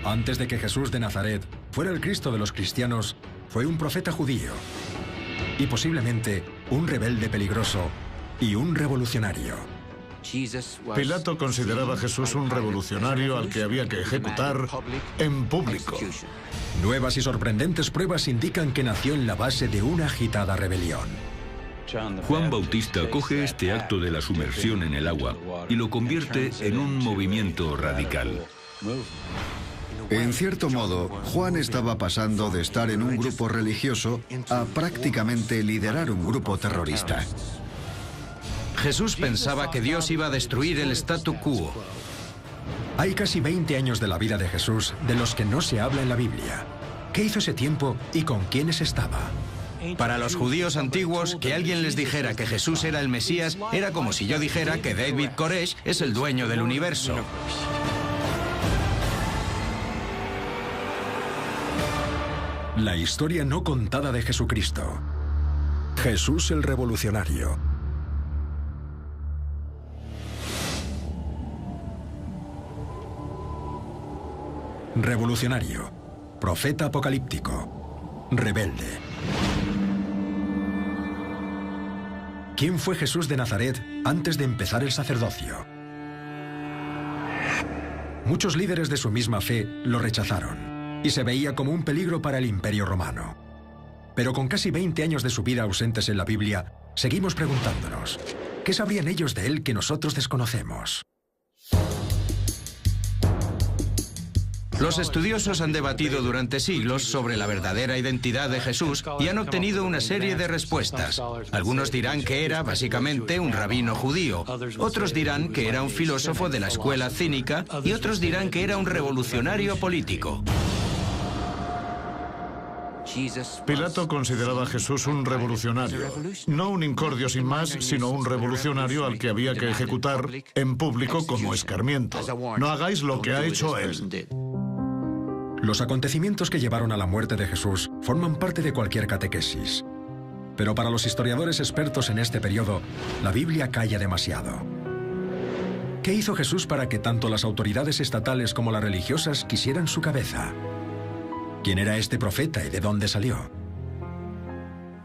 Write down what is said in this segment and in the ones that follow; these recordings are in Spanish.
Antes de que Jesús de Nazaret fuera el Cristo de los cristianos, fue un profeta judío y posiblemente un rebelde peligroso y un revolucionario. Pilato consideraba a Jesús un revolucionario al que había que ejecutar en público. Nuevas y sorprendentes pruebas indican que nació en la base de una agitada rebelión. Juan Bautista coge este acto de la sumersión en el agua y lo convierte en un movimiento radical. En cierto modo, Juan estaba pasando de estar en un grupo religioso a prácticamente liderar un grupo terrorista. Jesús pensaba que Dios iba a destruir el statu quo. Hay casi 20 años de la vida de Jesús de los que no se habla en la Biblia. ¿Qué hizo ese tiempo y con quiénes estaba? Para los judíos antiguos, que alguien les dijera que Jesús era el Mesías era como si yo dijera que David Koresh es el dueño del universo. La historia no contada de Jesucristo. Jesús el revolucionario. Revolucionario, profeta apocalíptico, rebelde. ¿Quién fue Jesús de Nazaret antes de empezar el sacerdocio? Muchos líderes de su misma fe lo rechazaron y se veía como un peligro para el Imperio Romano. Pero con casi 20 años de su vida ausentes en la Biblia, seguimos preguntándonos, ¿qué sabrían ellos de él que nosotros desconocemos? Los estudiosos han debatido durante siglos sobre la verdadera identidad de Jesús y han obtenido una serie de respuestas. Algunos dirán que era, básicamente, un rabino judío. Otros dirán que era un filósofo de la escuela cínica y otros dirán que era un revolucionario político. Pilato consideraba a Jesús un revolucionario. No un incordio sin más, sino un revolucionario al que había que ejecutar en público como escarmiento. No hagáis lo que ha hecho él. Los acontecimientos que llevaron a la muerte de Jesús forman parte de cualquier catequesis. Pero para los historiadores expertos en este periodo, la Biblia calla demasiado. ¿Qué hizo Jesús para que tanto las autoridades estatales como las religiosas quisieran su cabeza? ¿Quién era este profeta y de dónde salió?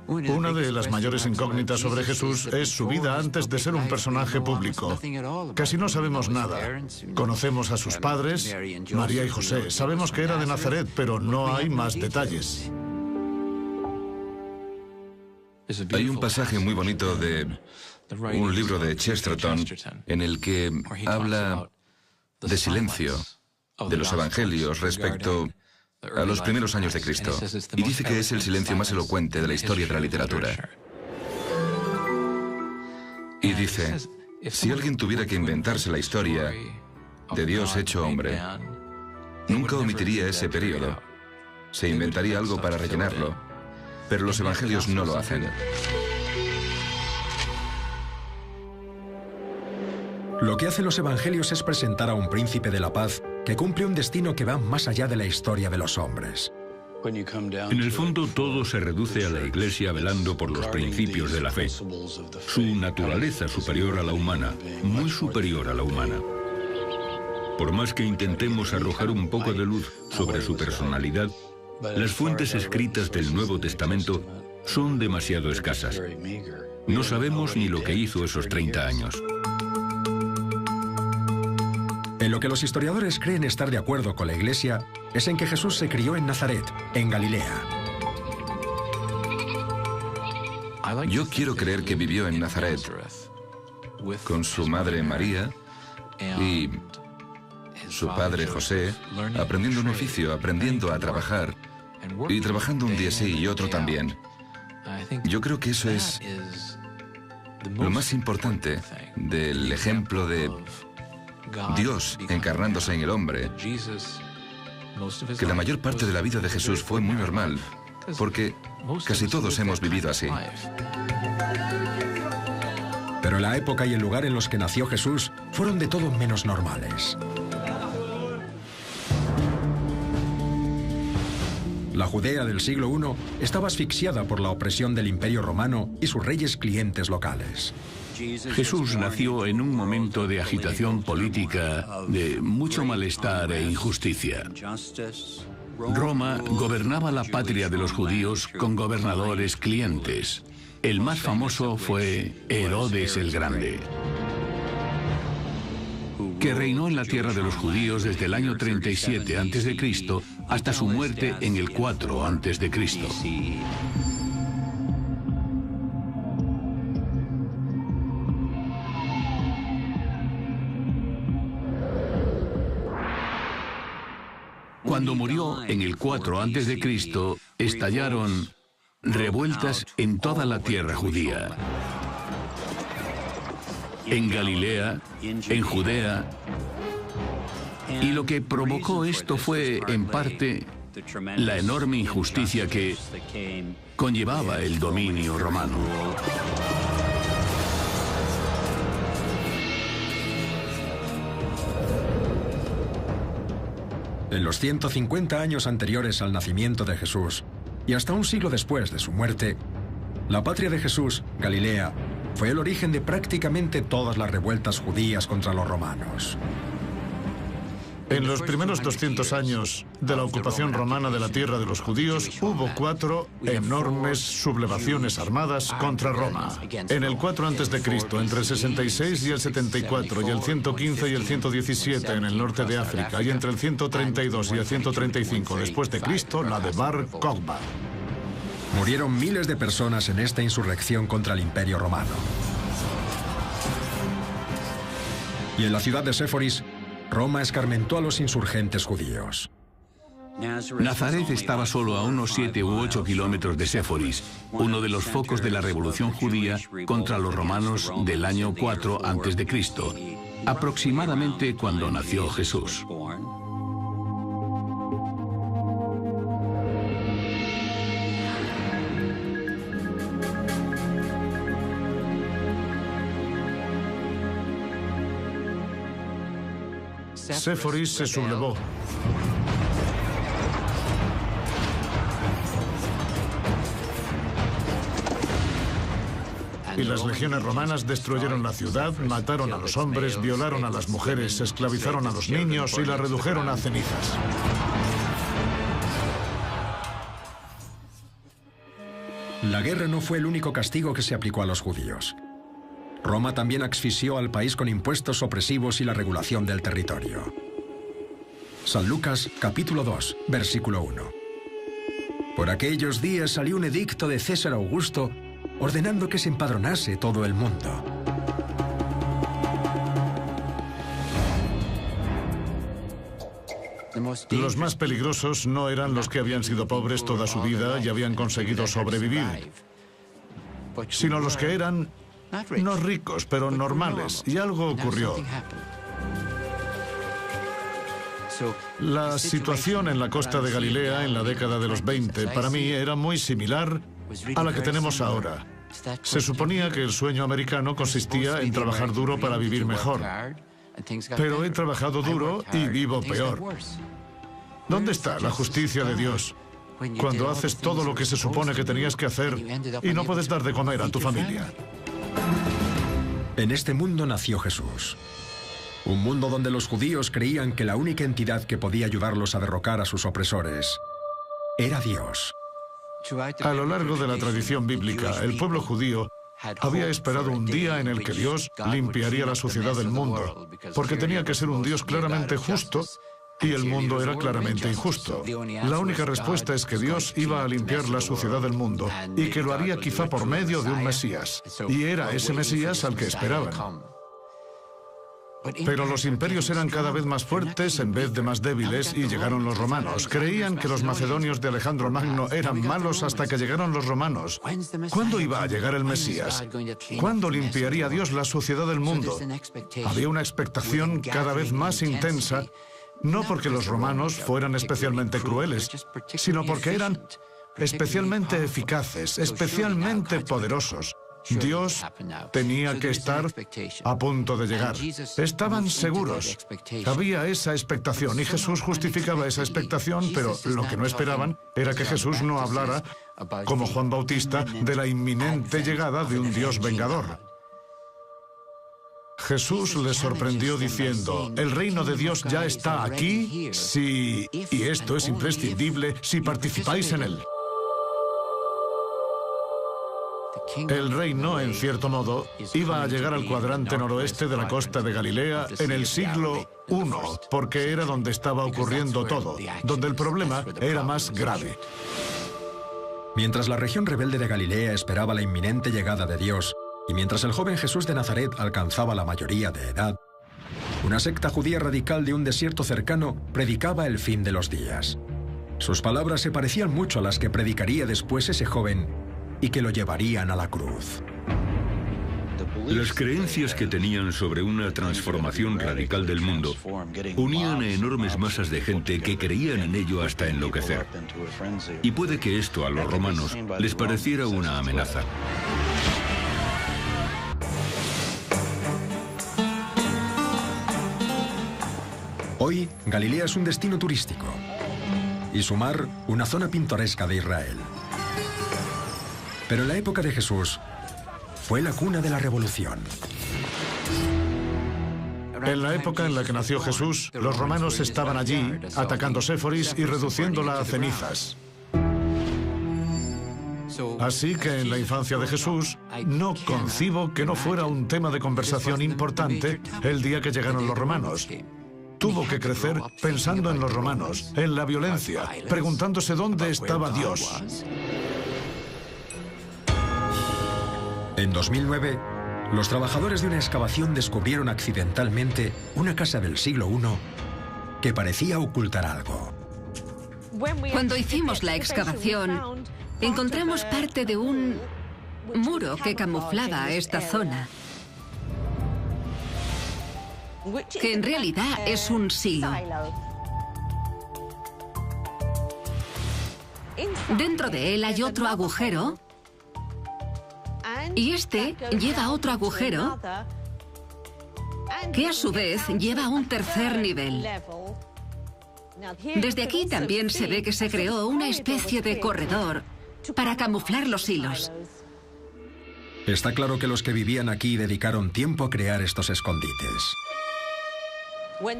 Una de las mayores incógnitas sobre Jesús es su vida antes de ser un personaje público. Casi no sabemos nada. Conocemos a sus padres, María y José. Sabemos que era de Nazaret, pero no hay más detalles. Hay un pasaje muy bonito de un libro de Chesterton en el que habla de silencio, de los evangelios respecto a los primeros años de Cristo, y dice que es el silencio más elocuente de la historia de la literatura. Y dice, si alguien tuviera que inventarse la historia de Dios hecho hombre, nunca omitiría ese periodo. Se inventaría algo para rellenarlo, pero los evangelios no lo hacen. Lo que hacen los evangelios es presentar a un príncipe de la paz que cumple un destino que va más allá de la historia de los hombres. En el fondo, todo se reduce a la Iglesia velando por los principios de la fe. Su naturaleza superior a la humana, muy superior a la humana. Por más que intentemos arrojar un poco de luz sobre su personalidad, las fuentes escritas del Nuevo Testamento son demasiado escasas. No sabemos ni lo que hizo esos 30 años. En lo que los historiadores creen estar de acuerdo con la Iglesia es en que Jesús se crió en Nazaret, en Galilea. Yo quiero creer que vivió en Nazaret con su madre María y su padre José, aprendiendo un oficio, aprendiendo a trabajar y trabajando un día sí y otro también. Yo creo que eso es lo más importante del ejemplo de Dios encarnándose en el hombre, que la mayor parte de la vida de Jesús fue muy normal, porque casi todos hemos vivido así. Pero la época y el lugar en los que nació Jesús fueron de todo menos normales. La Judea del siglo I estaba asfixiada por la opresión del Imperio Romano y sus reyes clientes locales. Jesús nació en un momento de agitación política, de mucho malestar e injusticia. Roma gobernaba la patria de los judíos con gobernadores clientes. El más famoso fue Herodes el Grande, que reinó en la tierra de los judíos desde el año 37 a.C. hasta su muerte en el 4 a.C. Cuando murió en el 4 a.C., estallaron revueltas en toda la tierra judía. En Galilea, en Judea. Y lo que provocó esto fue, en parte, la enorme injusticia que conllevaba el dominio romano. En los 150 años anteriores al nacimiento de Jesús, y hasta un siglo después de su muerte, la patria de Jesús, Galilea, fue el origen de prácticamente todas las revueltas judías contra los romanos. En los primeros 200 años de la ocupación romana de la tierra de los judíos, hubo 4 enormes sublevaciones armadas contra Roma. En el 4 a.C., entre el 66 y el 74, y el 115 y el 117 en el norte de África, y entre el 132 y el 135 después de Cristo, la de Bar Kokhba. Murieron miles de personas en esta insurrección contra el Imperio Romano. Y en la ciudad de Séforis, Roma escarmentó a los insurgentes judíos. Nazaret estaba solo a unos 7 u 8 kilómetros de Séforis, uno de los focos de la revolución judía contra los romanos del año 4 a.C., aproximadamente cuando nació Jesús. Séforis se sublevó. Y las legiones romanas destruyeron la ciudad, mataron a los hombres, violaron a las mujeres, esclavizaron a los niños y la redujeron a cenizas. La guerra no fue el único castigo que se aplicó a los judíos. Roma también asfixió al país con impuestos opresivos y la regulación del territorio. San Lucas, capítulo 2, versículo 1. Por aquellos días salió un edicto de César Augusto ordenando que se empadronase todo el mundo. Los más peligrosos no eran los que habían sido pobres toda su vida y habían conseguido sobrevivir, sino los que eran no ricos, pero normales, y algo ocurrió. La situación en la costa de Galilea en la década de los 20 para mí era muy similar a la que tenemos ahora. Se suponía que el sueño americano consistía en trabajar duro para vivir mejor. Pero he trabajado duro y vivo peor. ¿Dónde está la justicia de Dios cuando haces todo lo que se supone que tenías que hacer y no puedes dar de comer a tu familia? En este mundo nació Jesús. Un mundo donde los judíos creían que la única entidad que podía ayudarlos a derrocar a sus opresores era Dios. A lo largo de la tradición bíblica, el pueblo judío había esperado un día en el que Dios limpiaría la suciedad del mundo, porque tenía que ser un Dios claramente justo y el mundo era claramente injusto. La única respuesta es que Dios iba a limpiar la suciedad del mundo y que lo haría quizá por medio de un Mesías. Y era ese Mesías al que esperaban. Pero los imperios eran cada vez más fuertes en vez de más débiles y llegaron los romanos. Creían que los macedonios de Alejandro Magno eran malos hasta que llegaron los romanos. ¿Cuándo iba a llegar el Mesías? ¿Cuándo limpiaría Dios la suciedad del mundo? Había una expectación cada vez más intensa, no porque los romanos fueran especialmente crueles, sino porque eran especialmente eficaces, especialmente poderosos. Dios tenía que estar a punto de llegar. Estaban seguros. Había esa expectación y Jesús justificaba esa expectación, pero lo que no esperaban era que Jesús no hablara, como Juan Bautista, de la inminente llegada de un Dios vengador. Jesús les sorprendió diciendo, el reino de Dios ya está aquí si, y esto es imprescindible, si participáis en él. El reino, en cierto modo, iba a llegar al cuadrante noroeste de la costa de Galilea en el siglo I, porque era donde estaba ocurriendo todo, donde el problema era más grave. Mientras la región rebelde de Galilea esperaba la inminente llegada de Dios, y mientras el joven Jesús de Nazaret alcanzaba la mayoría de edad, una secta judía radical de un desierto cercano predicaba el fin de los días. Sus palabras se parecían mucho a las que predicaría después ese joven y que lo llevarían a la cruz. Las creencias que tenían sobre una transformación radical del mundo unían a enormes masas de gente que creían en ello hasta enloquecer. Y puede que esto a los romanos les pareciera una amenaza. Hoy, Galilea es un destino turístico y su mar, una zona pintoresca de Israel. Pero en la época de Jesús, fue la cuna de la revolución. En la época en la que nació Jesús, los romanos estaban allí, atacando Séforis y reduciéndola a cenizas. Así que en la infancia de Jesús, no concibo que no fuera un tema de conversación importante el día que llegaron los romanos. Tuvo que crecer pensando en los romanos, en la violencia, preguntándose dónde estaba Dios. En 2009, los trabajadores de una excavación descubrieron accidentalmente una casa del siglo I que parecía ocultar algo. Cuando hicimos la excavación, encontramos parte de un muro que camuflaba esta zona, que en realidad es un silo. Dentro de él hay otro agujero, y este lleva a otro agujero, que a su vez lleva a un tercer nivel. Desde aquí también se ve que se creó una especie de corredor para camuflar los hilos. Está claro que los que vivían aquí dedicaron tiempo a crear estos escondites.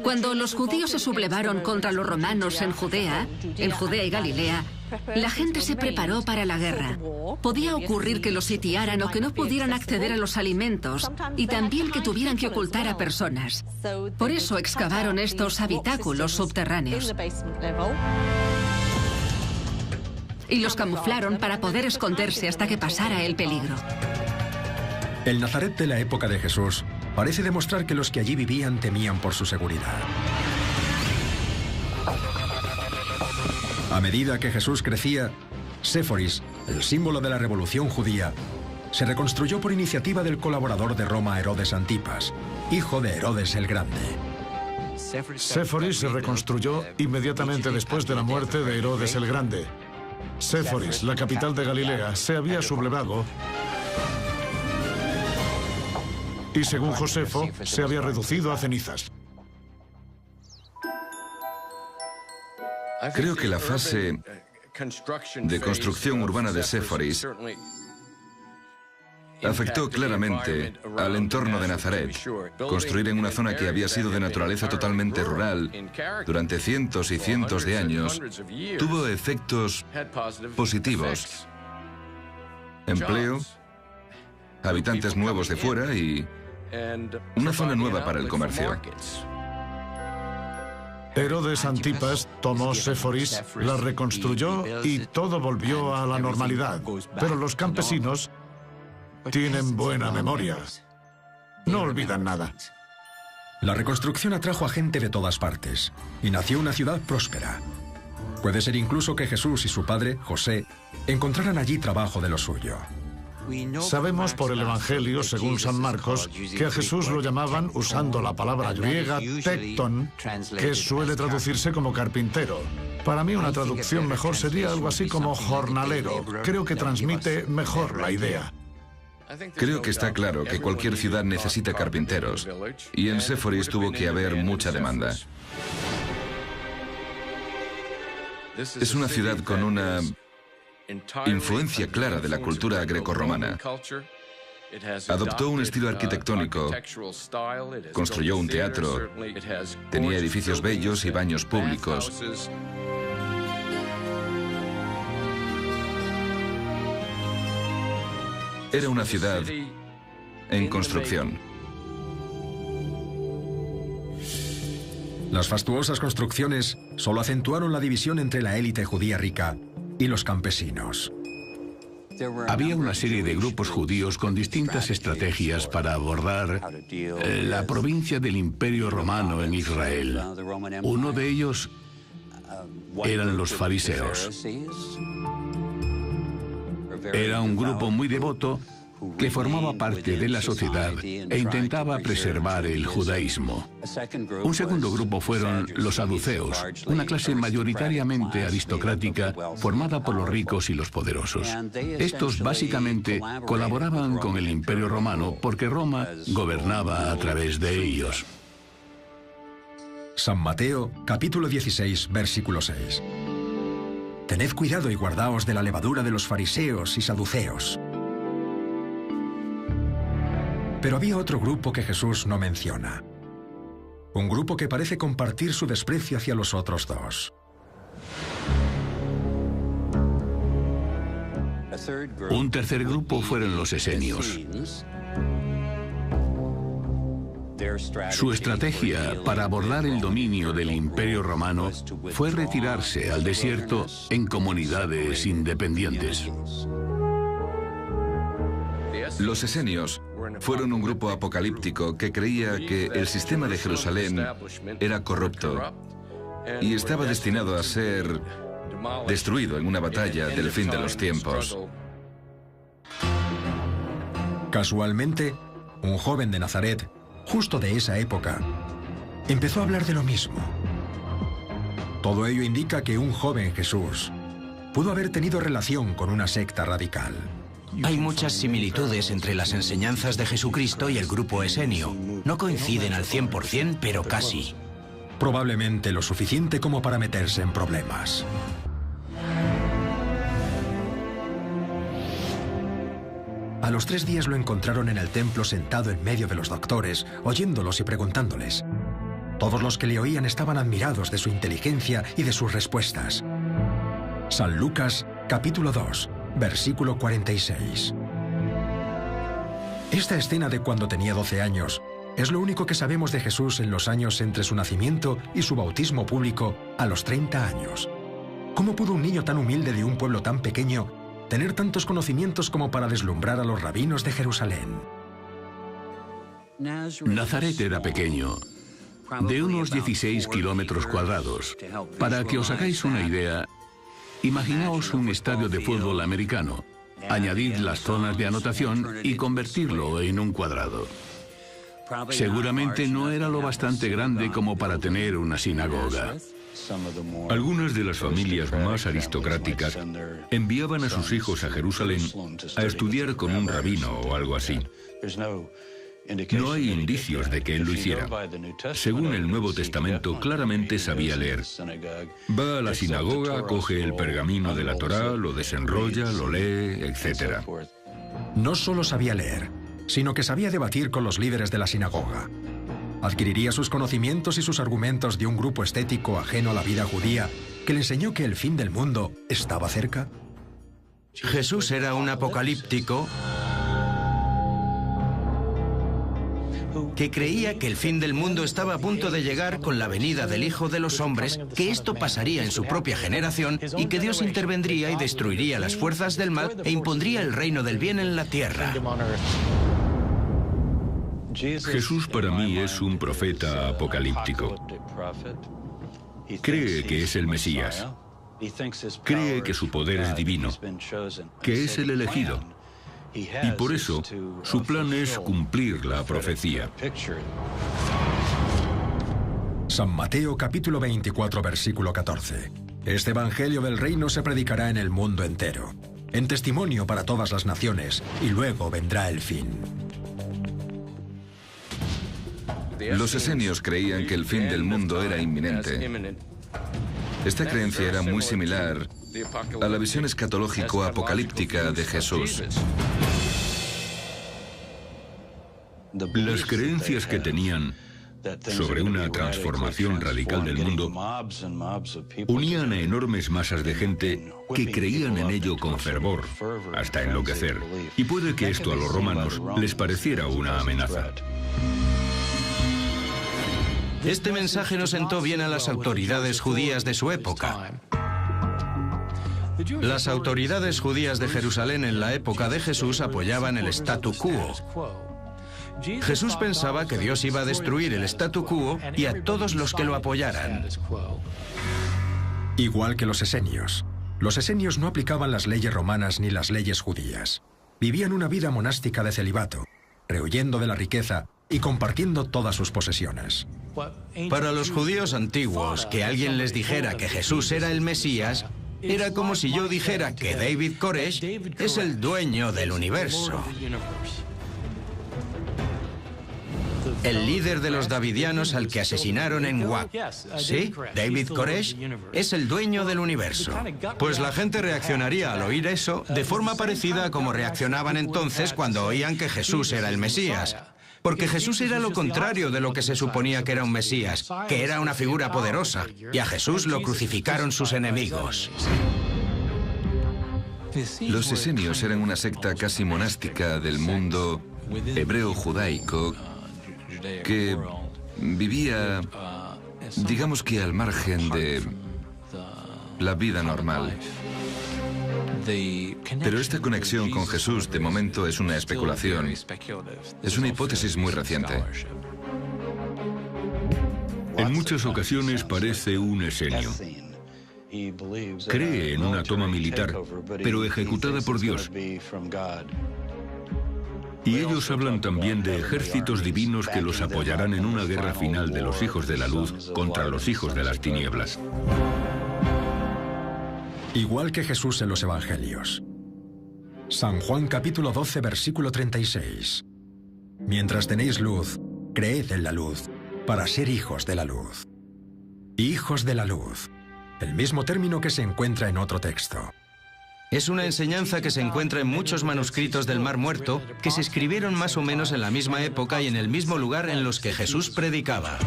Cuando los judíos se sublevaron contra los romanos en Judea y Galilea, la gente se preparó para la guerra. Podía ocurrir que los sitiaran o que no pudieran acceder a los alimentos y también que tuvieran que ocultar a personas. Por eso excavaron estos habitáculos subterráneos y los camuflaron para poder esconderse hasta que pasara el peligro. El Nazaret de la época de Jesús parece demostrar que los que allí vivían temían por su seguridad. A medida que Jesús crecía, Séforis, el símbolo de la revolución judía, se reconstruyó por iniciativa del colaborador de Roma Herodes Antipas, hijo de Herodes el Grande. Séforis se reconstruyó inmediatamente después de la muerte de Herodes el Grande. Séforis, la capital de Galilea, se había sublevado y, según Josefo, se había reducido a cenizas. Creo que la fase de construcción urbana de Séforis afectó claramente al entorno de Nazaret. Construir en una zona que había sido de naturaleza totalmente rural durante cientos y cientos de años tuvo efectos positivos. Empleo, habitantes nuevos de fuera y una zona nueva para el comercio. Herodes Antipas tomó Séforis, la reconstruyó y todo volvió a la normalidad. Pero los campesinos tienen buena memoria. No olvidan nada. La reconstrucción atrajo a gente de todas partes y nació una ciudad próspera. Puede ser incluso que Jesús y su padre, José, encontraran allí trabajo de lo suyo. Sabemos por el Evangelio, según San Marcos, que a Jesús lo llamaban, usando la palabra griega tecton, que suele traducirse como carpintero. Para mí una traducción mejor sería algo así como jornalero. Creo que transmite mejor la idea. Creo que está claro que cualquier ciudad necesita carpinteros, y en Séforis tuvo que haber mucha demanda. Es una ciudad con una influencia clara de la cultura grecorromana. Adoptó un estilo arquitectónico, construyó un teatro, tenía edificios bellos y baños públicos. Era una ciudad en construcción. Las fastuosas construcciones solo acentuaron la división entre la élite judía rica y los campesinos. Había una serie de grupos judíos con distintas estrategias para abordar la provincia del Imperio Romano en Israel. Uno de ellos eran los fariseos. Era un grupo muy devoto que formaba parte de la sociedad e intentaba preservar el judaísmo. Un segundo grupo fueron los saduceos, una clase mayoritariamente aristocrática formada por los ricos y los poderosos. Estos básicamente colaboraban con el Imperio Romano porque Roma gobernaba a través de ellos. San Mateo, capítulo 16, versículo 6. Tened cuidado y guardaos de la levadura de los fariseos y saduceos. Pero había otro grupo que Jesús no menciona. Un grupo que parece compartir su desprecio hacia los otros dos. Un tercer grupo fueron los esenios. Su estrategia para abordar el dominio del Imperio Romano fue retirarse al desierto en comunidades independientes. Los esenios fueron un grupo apocalíptico que creía que el sistema de Jerusalén era corrupto y estaba destinado a ser destruido en una batalla del fin de los tiempos. Casualmente, un joven de Nazaret, justo de esa época, empezó a hablar de lo mismo. Todo ello indica que un joven Jesús pudo haber tenido relación con una secta radical. Hay muchas similitudes entre las enseñanzas de Jesucristo y el grupo esenio. No coinciden al 100%, pero casi. Probablemente lo suficiente como para meterse en problemas. A los 3 días lo encontraron en el templo sentado en medio de los doctores, oyéndolos y preguntándoles. Todos los que le oían estaban admirados de su inteligencia y de sus respuestas. San Lucas, capítulo 2. Versículo 46. Esta escena de cuando tenía 12 años es lo único que sabemos de Jesús en los años entre su nacimiento y su bautismo público a los 30 años. ¿Cómo pudo un niño tan humilde de un pueblo tan pequeño tener tantos conocimientos como para deslumbrar a los rabinos de Jerusalén? Nazaret era pequeño, de unos 16 kilómetros cuadrados. Para que os hagáis una idea, imaginaos un estadio de fútbol americano, añadid las zonas de anotación y convertirlo en un cuadrado. Seguramente no era lo bastante grande como para tener una sinagoga. Algunas de las familias más aristocráticas enviaban a sus hijos a Jerusalén a estudiar con un rabino o algo así. No hay indicios de que él lo hiciera. Según el Nuevo Testamento, claramente sabía leer. Va a la sinagoga, coge el pergamino de la Torá, lo desenrolla, lo lee, etc. No solo sabía leer, sino que sabía debatir con los líderes de la sinagoga. Adquiriría sus conocimientos y sus argumentos de un grupo estético ajeno a la vida judía que le enseñó que el fin del mundo estaba cerca. Jesús era un apocalíptico que creía que el fin del mundo estaba a punto de llegar con la venida del Hijo de los Hombres, que esto pasaría en su propia generación y que Dios intervendría y destruiría las fuerzas del mal e impondría el reino del bien en la tierra. Jesús para mí es un profeta apocalíptico. Cree que es el Mesías. Cree que su poder es divino, que es el elegido. Y por eso, su plan es cumplir la profecía. San Mateo capítulo 24, versículo 14. Este evangelio del reino se predicará en el mundo entero, en testimonio para todas las naciones, y luego vendrá el fin. Los esenios creían que el fin del mundo era inminente. Esta creencia era muy similar a la visión escatológico-apocalíptica de Jesús. Las creencias que tenían sobre una transformación radical del mundo unían a enormes masas de gente que creían en ello con fervor, hasta enloquecer. Y puede que esto a los romanos les pareciera una amenaza. Este mensaje no sentó bien a las autoridades judías de su época. Las autoridades judías de Jerusalén en la época de Jesús apoyaban el statu quo. Jesús pensaba que Dios iba a destruir el statu quo y a todos los que lo apoyaran. Igual que los esenios. Los esenios no aplicaban las leyes romanas ni las leyes judías. Vivían una vida monástica de celibato, rehuyendo de la riqueza y compartiendo todas sus posesiones. Para los judíos antiguos, que alguien les dijera que Jesús era el Mesías, era como si yo dijera que David Koresh es el dueño del universo. El líder de los davidianos al que asesinaron en Wak. Sí, David Koresh es el dueño del universo. Pues la gente reaccionaría al oír eso de forma parecida a como reaccionaban entonces cuando oían que Jesús era el Mesías. Porque Jesús era lo contrario de lo que se suponía que era un Mesías, que era una figura poderosa, y a Jesús lo crucificaron sus enemigos. Los esenios eran una secta casi monástica del mundo hebreo-judaico que vivía, digamos que al margen de la vida normal. Pero esta conexión con Jesús de momento es una especulación. Es una hipótesis muy reciente. En muchas ocasiones parece un esenio. Cree en una toma militar, pero ejecutada por Dios. Y ellos hablan también de ejércitos divinos que los apoyarán en una guerra final de los hijos de la luz contra los hijos de las tinieblas. Igual que Jesús en los Evangelios. San Juan capítulo 12, versículo 36. Mientras tenéis luz, creed en la luz, para ser hijos de la luz. Hijos de la luz. El mismo término que se encuentra en otro texto. Es una enseñanza que se encuentra en muchos manuscritos del Mar Muerto que se escribieron más o menos en la misma época y en el mismo lugar en los que Jesús predicaba.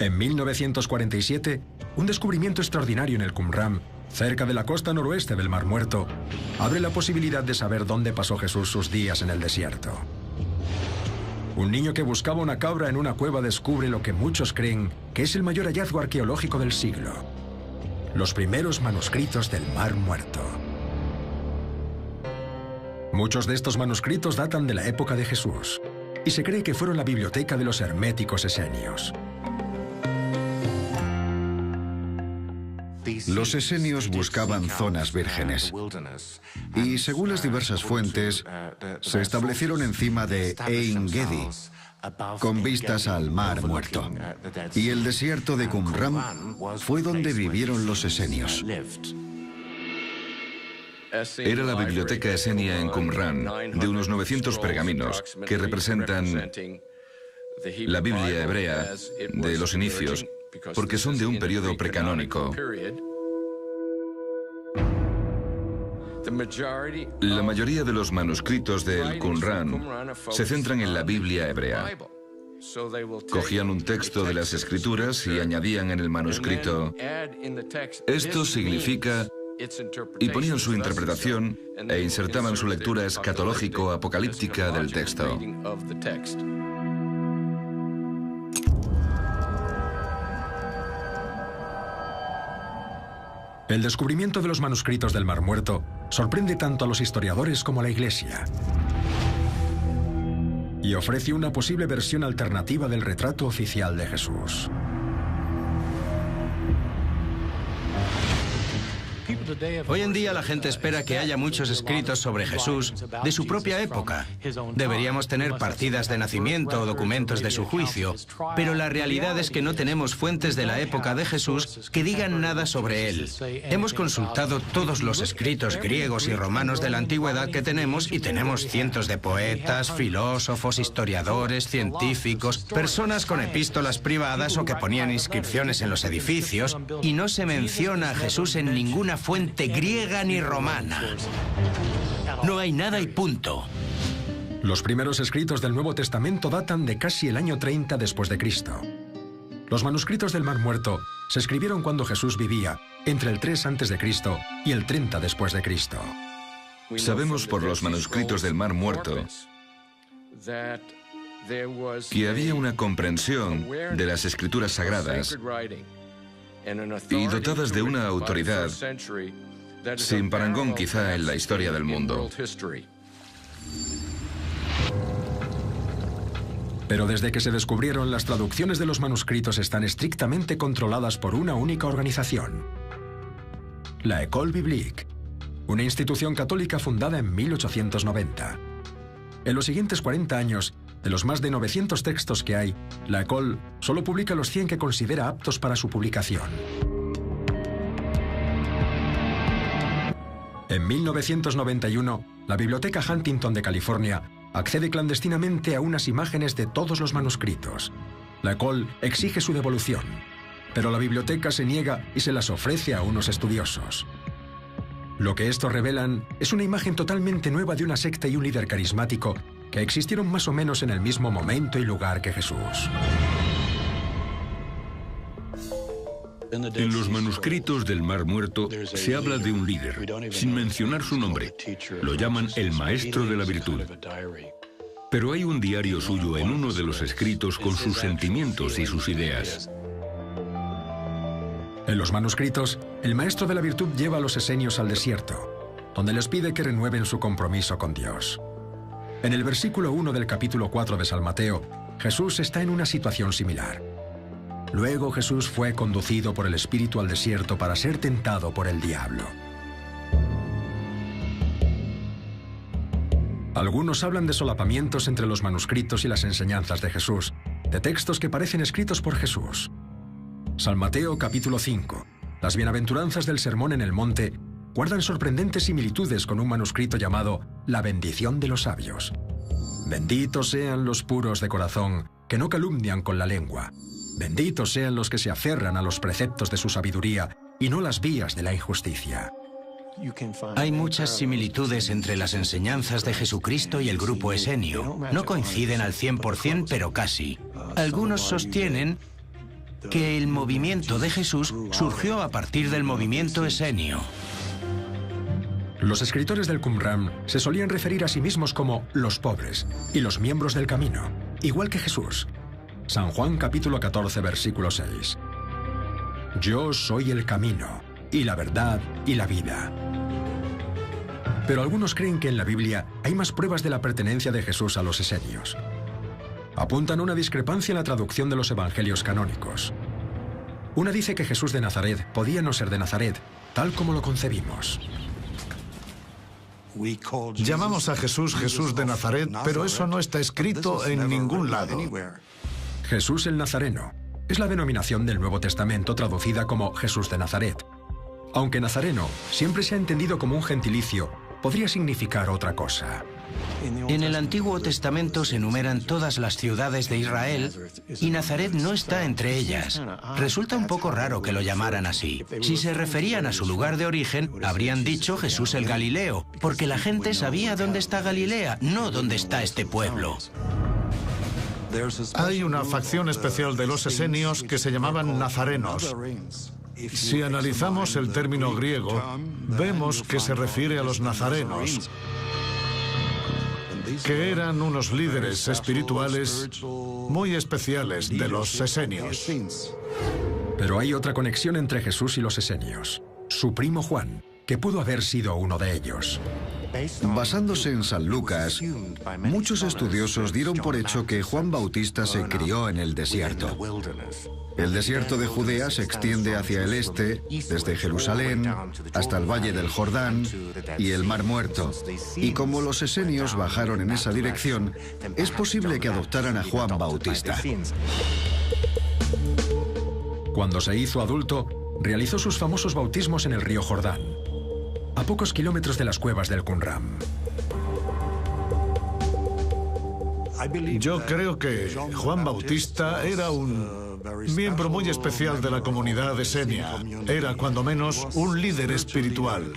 En 1947, un descubrimiento extraordinario en el Qumran, cerca de la costa noroeste del Mar Muerto, abre la posibilidad de saber dónde pasó Jesús sus días en el desierto. Un niño que buscaba una cabra en una cueva descubre lo que muchos creen que es el mayor hallazgo arqueológico del siglo: los primeros manuscritos del Mar Muerto. Muchos de estos manuscritos datan de la época de Jesús, y se cree que fueron la biblioteca de los herméticos esenios. Los esenios buscaban zonas vírgenes y, según las diversas fuentes, se establecieron encima de Ein Gedi, con vistas al Mar Muerto. Y el desierto de Qumran fue donde vivieron los esenios. Era la biblioteca esenia en Qumran, de unos 900 pergaminos que representan la Biblia hebrea de los inicios, porque son de un periodo precanónico. La mayoría de los manuscritos del Qumran se centran en la Biblia hebrea. Cogían un texto de las Escrituras y añadían en el manuscrito: esto significa, y ponían su interpretación e insertaban su lectura escatológico-apocalíptica del texto. El descubrimiento de los manuscritos del Mar Muerto sorprende tanto a los historiadores como a la Iglesia, y ofrece una posible versión alternativa del retrato oficial de Jesús. Hoy en día la gente espera que haya muchos escritos sobre Jesús de su propia época. Deberíamos tener partidas de nacimiento o documentos de su juicio, pero la realidad es que no tenemos fuentes de la época de Jesús que digan nada sobre él. Hemos consultado todos los escritos griegos y romanos de la antigüedad que tenemos, y tenemos cientos de poetas, filósofos, historiadores, científicos, personas con epístolas privadas o que ponían inscripciones en los edificios, y no se menciona a Jesús en ninguna fuente fuente griega ni romana. No hay nada y punto. Los primeros escritos del Nuevo Testamento datan de casi el año 30 después de Cristo. Los manuscritos del Mar Muerto se escribieron cuando Jesús vivía entre el 3 a.C. y el 30 después de Cristo. Sabemos por los manuscritos del Mar Muerto que había una comprensión de las escrituras sagradas y dotadas de una autoridad sin parangón quizá en la historia del mundo. Pero desde que se descubrieron, las traducciones de los manuscritos están estrictamente controladas por una única organización: la École Biblique, una institución católica fundada en 1890. En los siguientes 40 años, de los más de 900 textos que hay, la École solo publica los 100 que considera aptos para su publicación. En 1991, la Biblioteca Huntington de California accede clandestinamente a unas imágenes de todos los manuscritos. La École exige su devolución, pero la biblioteca se niega y se las ofrece a unos estudiosos. Lo que estos revelan es una imagen totalmente nueva de una secta y un líder carismático que existieron más o menos en el mismo momento y lugar que Jesús. En los manuscritos del Mar Muerto se habla de un líder, sin mencionar su nombre. Lo llaman el Maestro de la Virtud. Pero hay un diario suyo en uno de los escritos con sus sentimientos y sus ideas. En los manuscritos, el Maestro de la Virtud lleva a los esenios al desierto, donde les pide que renueven su compromiso con Dios. En el versículo 1 del capítulo 4 de San Mateo, Jesús está en una situación similar. Luego Jesús fue conducido por el Espíritu al desierto para ser tentado por el diablo. Algunos hablan de solapamientos entre los manuscritos y las enseñanzas de Jesús, de textos que parecen escritos por Jesús. San Mateo capítulo 5, las bienaventuranzas del Sermón en el Monte, guardan sorprendentes similitudes con un manuscrito llamado La bendición de los sabios. Benditos sean los puros de corazón, que no calumnian con la lengua. Benditos sean los que se aferran a los preceptos de su sabiduría y no las vías de la injusticia. Hay muchas similitudes entre las enseñanzas de Jesucristo y el grupo esenio. No coinciden al 100%, pero casi. Algunos sostienen que el movimiento de Jesús surgió a partir del movimiento esenio. Los escritores del Qumran se solían referir a sí mismos como los pobres y los miembros del camino, igual que Jesús. San Juan capítulo 14, versículo 6. Yo soy el camino, y la verdad, y la vida. Pero algunos creen que en la Biblia hay más pruebas de la pertenencia de Jesús a los esenios. Apuntan a una discrepancia en la traducción de los evangelios canónicos. Una dice que Jesús de Nazaret podía no ser de Nazaret, tal como lo concebimos. Llamamos a Jesús Jesús de Nazaret, pero eso no está escrito en ningún lado. Jesús el Nazareno es la denominación del Nuevo Testamento traducida como Jesús de Nazaret. Aunque Nazareno siempre se ha entendido como un gentilicio, podría significar otra cosa. En el Antiguo Testamento se enumeran todas las ciudades de Israel y Nazaret no está entre ellas. Resulta un poco raro que lo llamaran así. Si se referían a su lugar de origen, habrían dicho Jesús el Galileo, porque la gente sabía dónde está Galilea, no dónde está este pueblo. Hay una facción especial de los esenios que se llamaban nazarenos. Si analizamos el término griego, vemos que se refiere a los nazarenos, que eran unos líderes espirituales muy especiales de los esenios. Pero hay otra conexión entre Jesús y los esenios. Su primo Juan, que pudo haber sido uno de ellos. Basándose en San Lucas, muchos estudiosos dieron por hecho que Juan Bautista se crió en el desierto. El desierto de Judea se extiende hacia el este, desde Jerusalén hasta el Valle del Jordán y el Mar Muerto. Y como los esenios bajaron en esa dirección, es posible que adoptaran a Juan Bautista. Cuando se hizo adulto, realizó sus famosos bautismos en el río Jordán, a pocos kilómetros de las cuevas del Qumran. Yo creo que Juan Bautista era un miembro muy especial de la comunidad esenia. Era, cuando menos, un líder espiritual.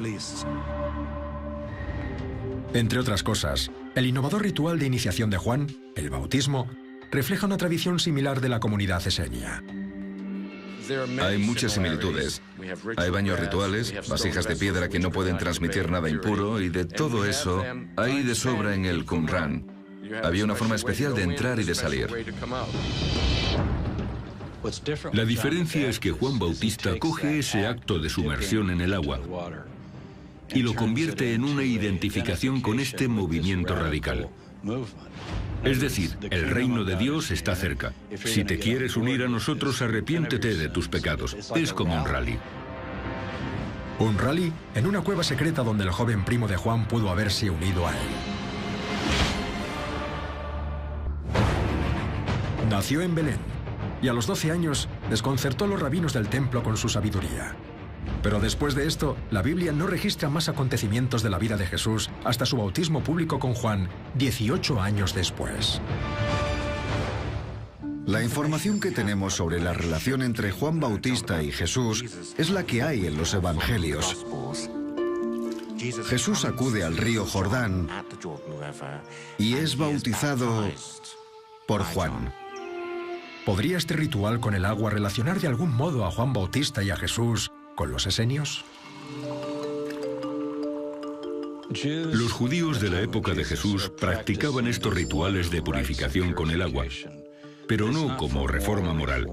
Entre otras cosas, el innovador ritual de iniciación de Juan, el bautismo, refleja una tradición similar de la comunidad esenia. Hay muchas similitudes. Hay baños rituales, vasijas de piedra que no pueden transmitir nada impuro, y de todo eso hay de sobra en el Qumran. Había una forma especial de entrar y de salir. La diferencia es que Juan Bautista coge ese acto de sumersión en el agua y lo convierte en una identificación con este movimiento radical. Es decir, el reino de Dios está cerca. Si te quieres unir a nosotros, arrepiéntete de tus pecados. Es como un rally. Un rally en una cueva secreta donde el joven primo de Juan pudo haberse unido a él. Nació en Belén y a los 12 años desconcertó a los rabinos del templo con su sabiduría. Pero después de esto, la Biblia no registra más acontecimientos de la vida de Jesús hasta su bautismo público con Juan, 18 años después. La información que tenemos sobre la relación entre Juan Bautista y Jesús es la que hay en los evangelios. Jesús acude al río Jordán y es bautizado por Juan. ¿Podría este ritual con el agua relacionar de algún modo a Juan Bautista y a Jesús con los esenios? Los judíos de la época de Jesús practicaban estos rituales de purificación con el agua, pero no como reforma moral.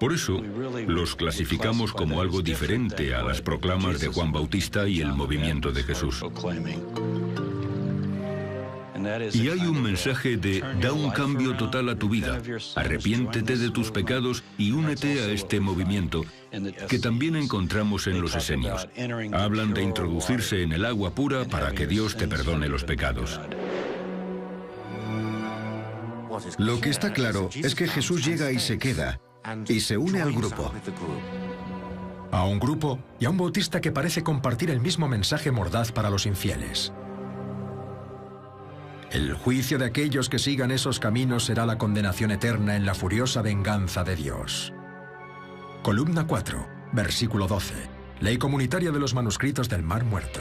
Por eso, los clasificamos como algo diferente a las proclamas de Juan Bautista y el movimiento de Jesús. Y hay un mensaje de da un cambio total a tu vida, arrepiéntete de tus pecados y únete a este movimiento, que también encontramos en los esenios. Hablan de introducirse en el agua pura para que Dios te perdone los pecados. Lo que está claro es que Jesús llega y se queda, y se une al grupo. A un grupo y a un bautista que parece compartir el mismo mensaje mordaz para los infieles. El juicio de aquellos que sigan esos caminos será la condenación eterna en la furiosa venganza de Dios. Columna 4, versículo 12. Ley comunitaria de los manuscritos del Mar Muerto.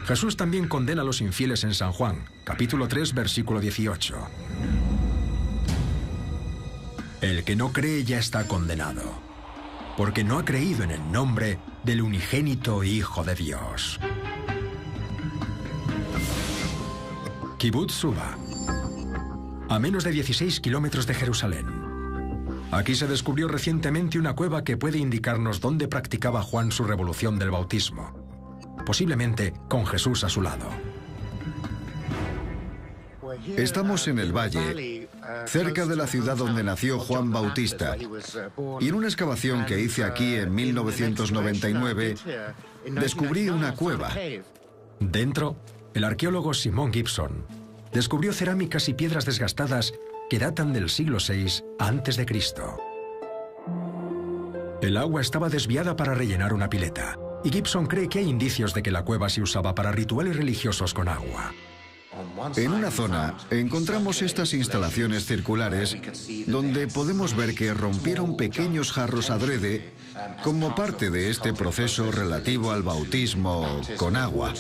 Jesús también condena a los infieles en San Juan, capítulo 3, versículo 18. El que no cree ya está condenado, porque no ha creído en el nombre del unigénito Hijo de Dios. Kibbutz Suba, a menos de 16 kilómetros de Jerusalén. Aquí se descubrió recientemente una cueva que puede indicarnos dónde practicaba Juan su revolución del bautismo, posiblemente con Jesús a su lado. Estamos en el valle, cerca de la ciudad donde nació Juan Bautista, y en una excavación que hice aquí en 1999, descubrí una cueva. Dentro, el arqueólogo Simon Gibson descubrió cerámicas y piedras desgastadas que datan del siglo VI a.C. El agua estaba desviada para rellenar una pileta, y Gibson cree que hay indicios de que la cueva se usaba para rituales religiosos con agua. En una zona encontramos estas instalaciones circulares donde podemos ver que rompieron pequeños jarros adrede como parte de este proceso relativo al bautismo con agua.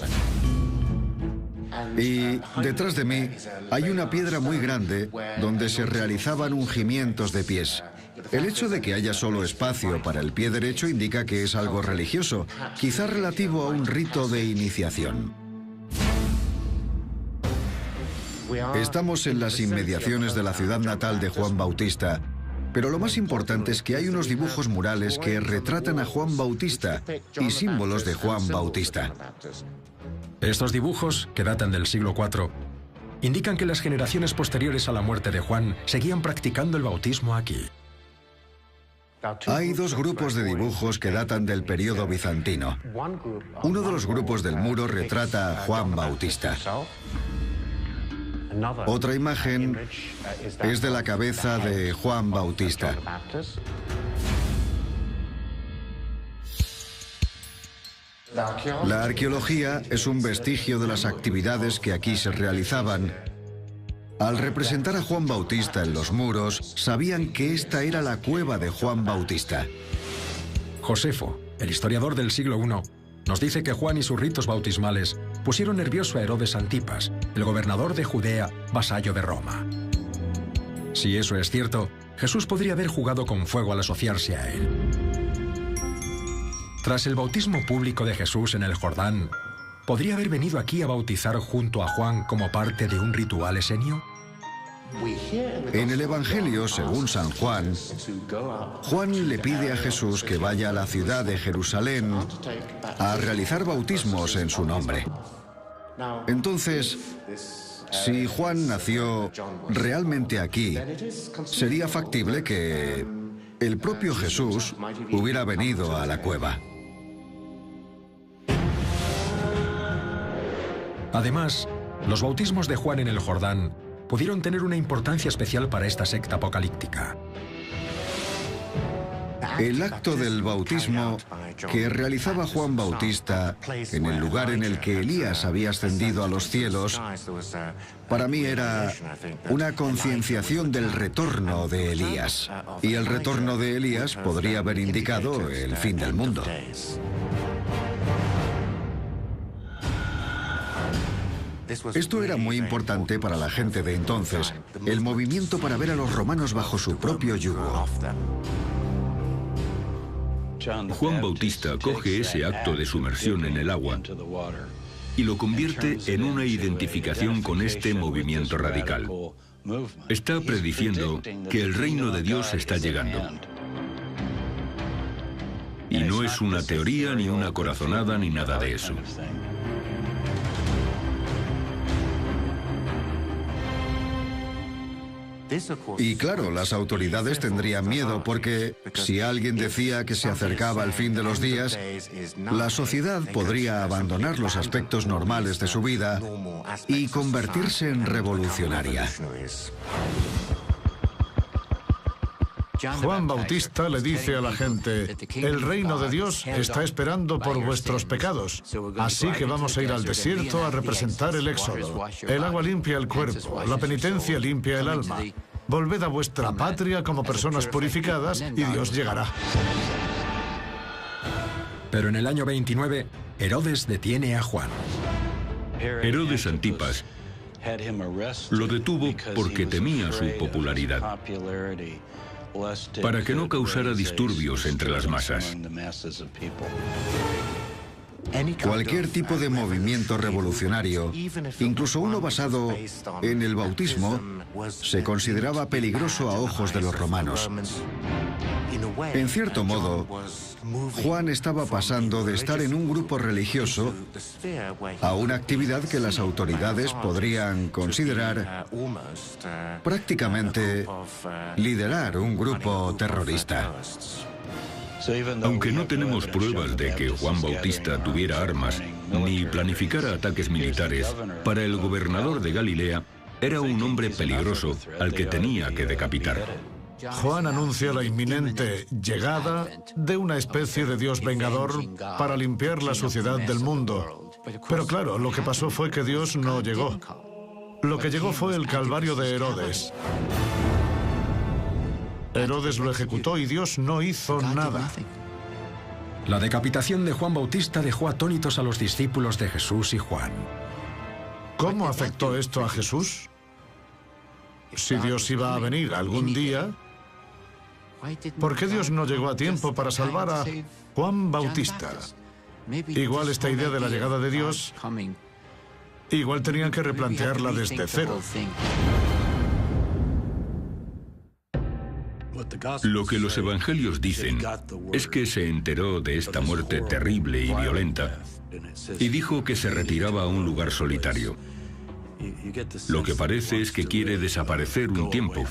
Y detrás de mí hay una piedra muy grande donde se realizaban ungimientos de pies. El hecho de que haya solo espacio para el pie derecho indica que es algo religioso, quizá relativo a un rito de iniciación. Estamos en las inmediaciones de la ciudad natal de Juan Bautista, pero lo más importante es que hay unos dibujos murales que retratan a Juan Bautista y símbolos de Juan Bautista. Estos dibujos, que datan del siglo IV, indican que las generaciones posteriores a la muerte de Juan seguían practicando el bautismo aquí. Hay dos grupos de dibujos que datan del periodo bizantino. Uno de los grupos del muro retrata a Juan Bautista. Otra imagen es de la cabeza de Juan Bautista. La arqueología es un vestigio de las actividades que aquí se realizaban Al representar a Juan Bautista en los muros, sabían que esta era la cueva de Juan Bautista. Josefo, el historiador del siglo I, nos dice que Juan y sus ritos bautismales pusieron nervioso a Herodes Antipas, el gobernador de Judea, vasallo de Roma. Si eso es cierto, Jesús podría haber jugado con fuego al asociarse a él. Tras el bautismo público de Jesús en el Jordán, ¿podría haber venido aquí a bautizar junto a Juan como parte de un ritual esenio? En el Evangelio, según San Juan, Juan le pide a Jesús que vaya a la ciudad de Jerusalén a realizar bautismos en su nombre. Entonces, si Juan nació realmente aquí, sería factible que el propio Jesús hubiera venido a la cueva. Además, los bautismos de Juan en el Jordán pudieron tener una importancia especial para esta secta apocalíptica. El acto del bautismo que realizaba Juan Bautista en el lugar en el que Elías había ascendido a los cielos, para mí era una concienciación del retorno de Elías. Y el retorno de Elías podría haber indicado el fin del mundo. Esto era muy importante para la gente de entonces, el movimiento para ver a los romanos bajo su propio yugo. Juan Bautista coge ese acto de sumersión en el agua y lo convierte en una identificación con este movimiento radical. Está prediciendo que el reino de Dios está llegando. Y no es una teoría, ni una corazonada, ni nada de eso. Y claro, las autoridades tendrían miedo porque si alguien decía que se acercaba el fin de los días, la sociedad podría abandonar los aspectos normales de su vida y convertirse en revolucionaria. Juan Bautista le dice a la gente: el reino de Dios está esperando por vuestros pecados, así que vamos a ir al desierto a representar el éxodo. El agua limpia el cuerpo, la penitencia limpia el alma. Volved a vuestra patria como personas purificadas y Dios llegará. Pero en el año 29, Herodes detiene a Juan. Herodes Antipas lo detuvo porque temía su popularidad, para que no causara disturbios entre las masas. Cualquier tipo de movimiento revolucionario, incluso uno basado en el bautismo, se consideraba peligroso a ojos de los romanos. En cierto modo, Juan estaba pasando de estar en un grupo religioso a una actividad que las autoridades podrían considerar prácticamente liderar un grupo terrorista. Aunque no tenemos pruebas de que Juan Bautista tuviera armas ni planificara ataques militares, para el gobernador de Galilea era un hombre peligroso al que tenía que decapitar. Juan anuncia la inminente llegada de una especie de Dios vengador para limpiar la suciedad del mundo. Pero claro, lo que pasó fue que Dios no llegó. Lo que llegó fue el calvario de Herodes. Herodes lo ejecutó y Dios no hizo nada. La decapitación de Juan Bautista dejó atónitos a los discípulos de Jesús y Juan. ¿Cómo afectó esto a Jesús? Si Dios iba a venir algún día, ¿por qué Dios no llegó a tiempo para salvar a Juan Bautista? Igual esta idea de la llegada de Dios, igual tenían que replantearla desde cero. Lo que los evangelios dicen es que se enteró de esta muerte terrible y violenta y dijo que se retiraba a un lugar solitario. Lo que parece es que quiere desaparecer un tiempo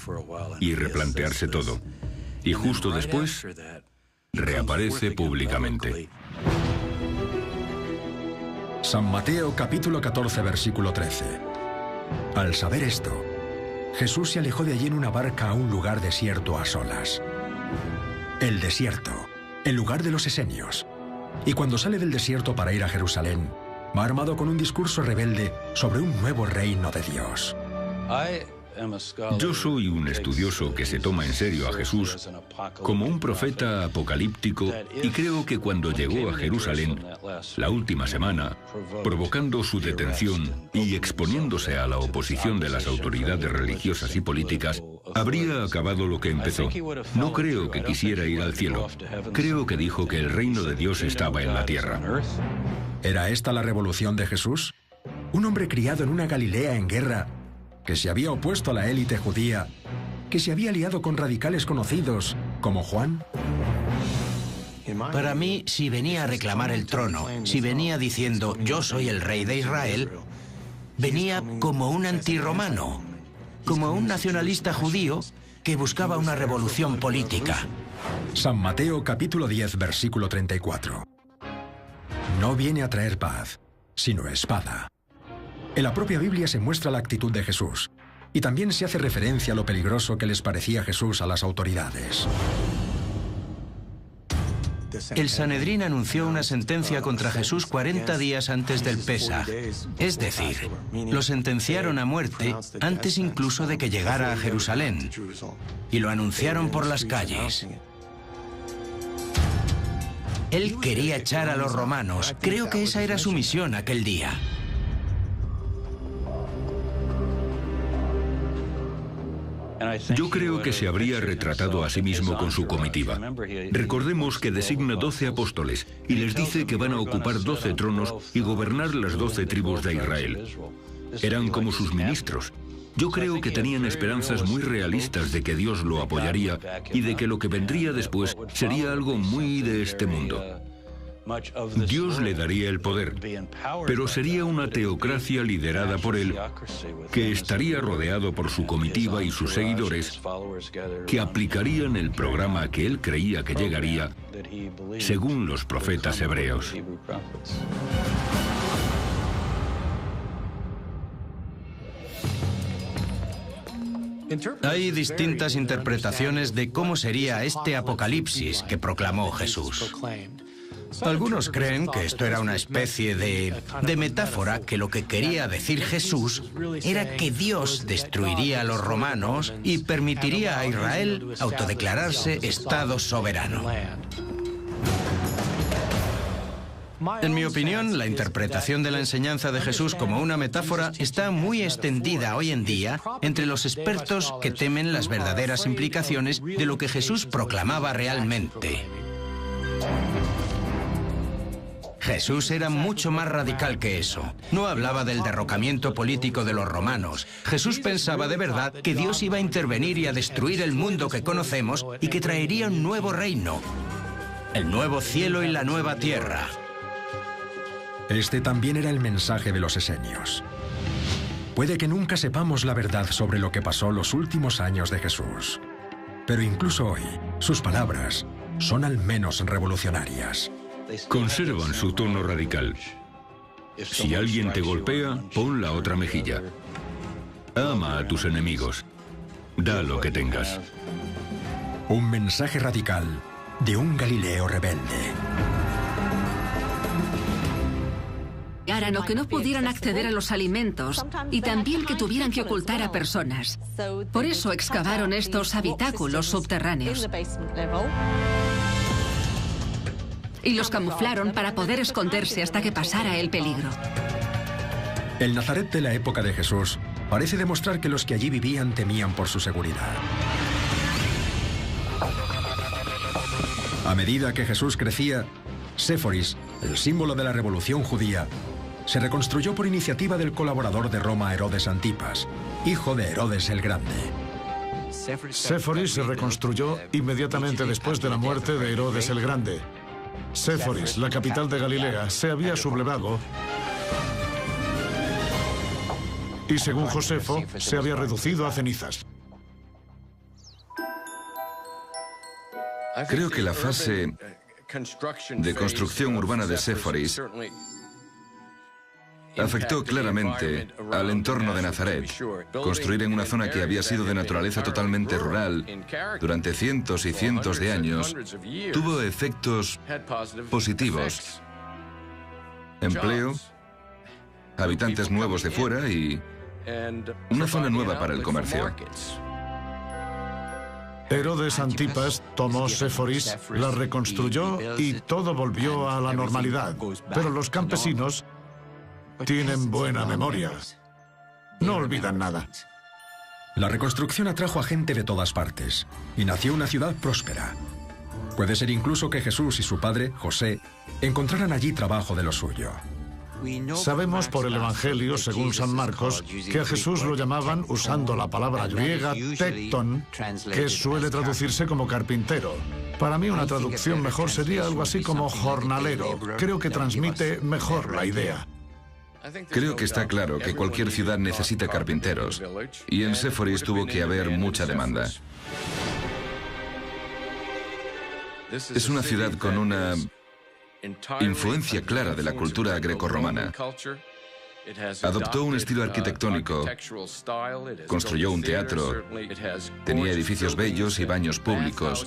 y replantearse todo. Y justo después, reaparece públicamente. San Mateo capítulo 14, versículo 13. Al saber esto, Jesús se alejó de allí en una barca a un lugar desierto a solas. El desierto, el lugar de los esenios. Y cuando sale del desierto para ir a Jerusalén, va armado con un discurso rebelde sobre un nuevo reino de Dios. Yo soy un estudioso que se toma en serio a Jesús como un profeta apocalíptico y creo que cuando llegó a Jerusalén, la última semana, provocando su detención y exponiéndose a la oposición de las autoridades religiosas y políticas, habría acabado lo que empezó. No creo que quisiera ir al cielo. Creo que dijo que el reino de Dios estaba en la tierra. ¿Era esta la revolución de Jesús? Un hombre criado en una Galilea en guerra, que se había opuesto a la élite judía, que se había aliado con radicales conocidos como Juan. Para mí, si venía a reclamar el trono, si venía diciendo yo soy el rey de Israel, venía como un antirromano, como un nacionalista judío que buscaba una revolución política. San Mateo capítulo 10, versículo 34. No viene a traer paz, sino espada. En la propia Biblia se muestra la actitud de Jesús, y también se hace referencia a lo peligroso que les parecía Jesús a las autoridades. El Sanedrín anunció una sentencia contra Jesús 40 días antes del Pesaj. Es decir, lo sentenciaron a muerte antes incluso de que llegara a Jerusalén, y lo anunciaron por las calles. Él quería echar a los romanos. Creo que esa era su misión aquel día. Yo creo que se habría retratado a sí mismo con su comitiva. Recordemos que designa 12 apóstoles y les dice que van a ocupar 12 tronos y gobernar las 12 tribus de Israel. Eran como sus ministros. Yo creo que tenían esperanzas muy realistas de que Dios lo apoyaría y de que lo que vendría después sería algo muy de este mundo. Dios le daría el poder, pero sería una teocracia liderada por él, que estaría rodeado por su comitiva y sus seguidores, que aplicarían el programa que él creía que llegaría, según los profetas hebreos. Hay distintas interpretaciones de cómo sería este apocalipsis que proclamó Jesús. Algunos creen que esto era una especie de metáfora, que lo que quería decir Jesús era que Dios destruiría a los romanos y permitiría a Israel autodeclararse Estado soberano. En mi opinión, la interpretación de la enseñanza de Jesús como una metáfora está muy extendida hoy en día entre los expertos que temen las verdaderas implicaciones de lo que Jesús proclamaba realmente. Jesús era mucho más radical que eso. No hablaba del derrocamiento político de los romanos. Jesús pensaba de verdad que Dios iba a intervenir y a destruir el mundo que conocemos y que traería un nuevo reino, el nuevo cielo y la nueva tierra. Este también era el mensaje de los esenios. Puede que nunca sepamos la verdad sobre lo que pasó los últimos años de Jesús, pero incluso hoy, sus palabras son al menos revolucionarias. Conservan su tono radical. Si alguien te golpea, pon la otra mejilla. Ama a tus enemigos. Da lo que tengas. Un mensaje radical de un Galileo rebelde. O que no pudieran acceder a los alimentos y también que tuvieran que ocultar a personas. Por eso excavaron estos habitáculos subterráneos y los camuflaron para poder esconderse hasta que pasara el peligro. El Nazaret de la época de Jesús parece demostrar que los que allí vivían temían por su seguridad. A medida que Jesús crecía, Séforis, el símbolo de la revolución judía, se reconstruyó por iniciativa del colaborador de Roma Herodes Antipas, hijo de Herodes el Grande. Séforis se reconstruyó inmediatamente después de la muerte de Herodes el Grande. Séforis, la capital de Galilea, se había sublevado y, según Josefo, se había reducido a cenizas. Creo que la fase de construcción urbana de Séforis afectó claramente al entorno de Nazaret. Construir en una zona que había sido de naturaleza totalmente rural durante cientos y cientos de años tuvo efectos positivos. Empleo, habitantes nuevos de fuera y Una zona nueva para el comercio. Herodes Antipas tomó Séforis, la reconstruyó y todo volvió a la normalidad. Pero los campesinos tienen buena memoria. No olvidan nada. La reconstrucción atrajo a gente de todas partes y nació una ciudad próspera. Puede ser incluso que Jesús y su padre, José, encontraran allí trabajo de lo suyo. Sabemos por el Evangelio, según San Marcos, que a Jesús lo llamaban, usando la palabra griega tecton, que suele traducirse como carpintero. Para mí una traducción mejor sería algo así como jornalero. Creo que transmite mejor la idea. Creo que está claro que cualquier ciudad necesita carpinteros, y en Séforis tuvo que haber mucha demanda. Es una ciudad con una influencia clara de la cultura grecorromana. Adoptó un estilo arquitectónico, construyó un teatro, tenía edificios bellos y baños públicos.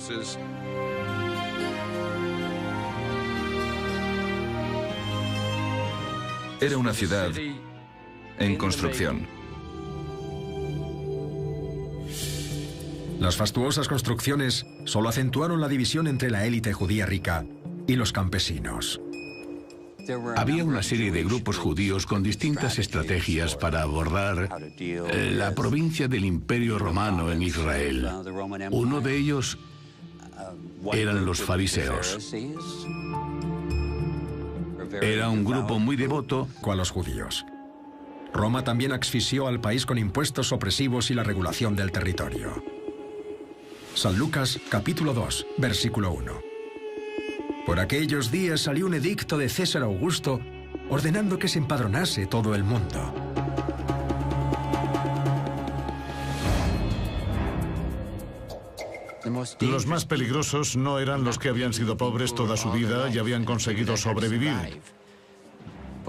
Era una ciudad en construcción. Las fastuosas construcciones solo acentuaron la división entre la élite judía rica y los campesinos. Había una serie de grupos judíos con distintas estrategias para abordar la provincia del Imperio Romano en Israel. Uno de ellos eran los fariseos. Era un grupo muy devoto a los judíos. Roma también asfixió al país con impuestos opresivos y la regulación del territorio. San Lucas, capítulo 2, versículo 1. Por aquellos días salió un edicto de César Augusto ordenando que se empadronase todo el mundo. Los más peligrosos no eran los que habían sido pobres toda su vida y habían conseguido sobrevivir,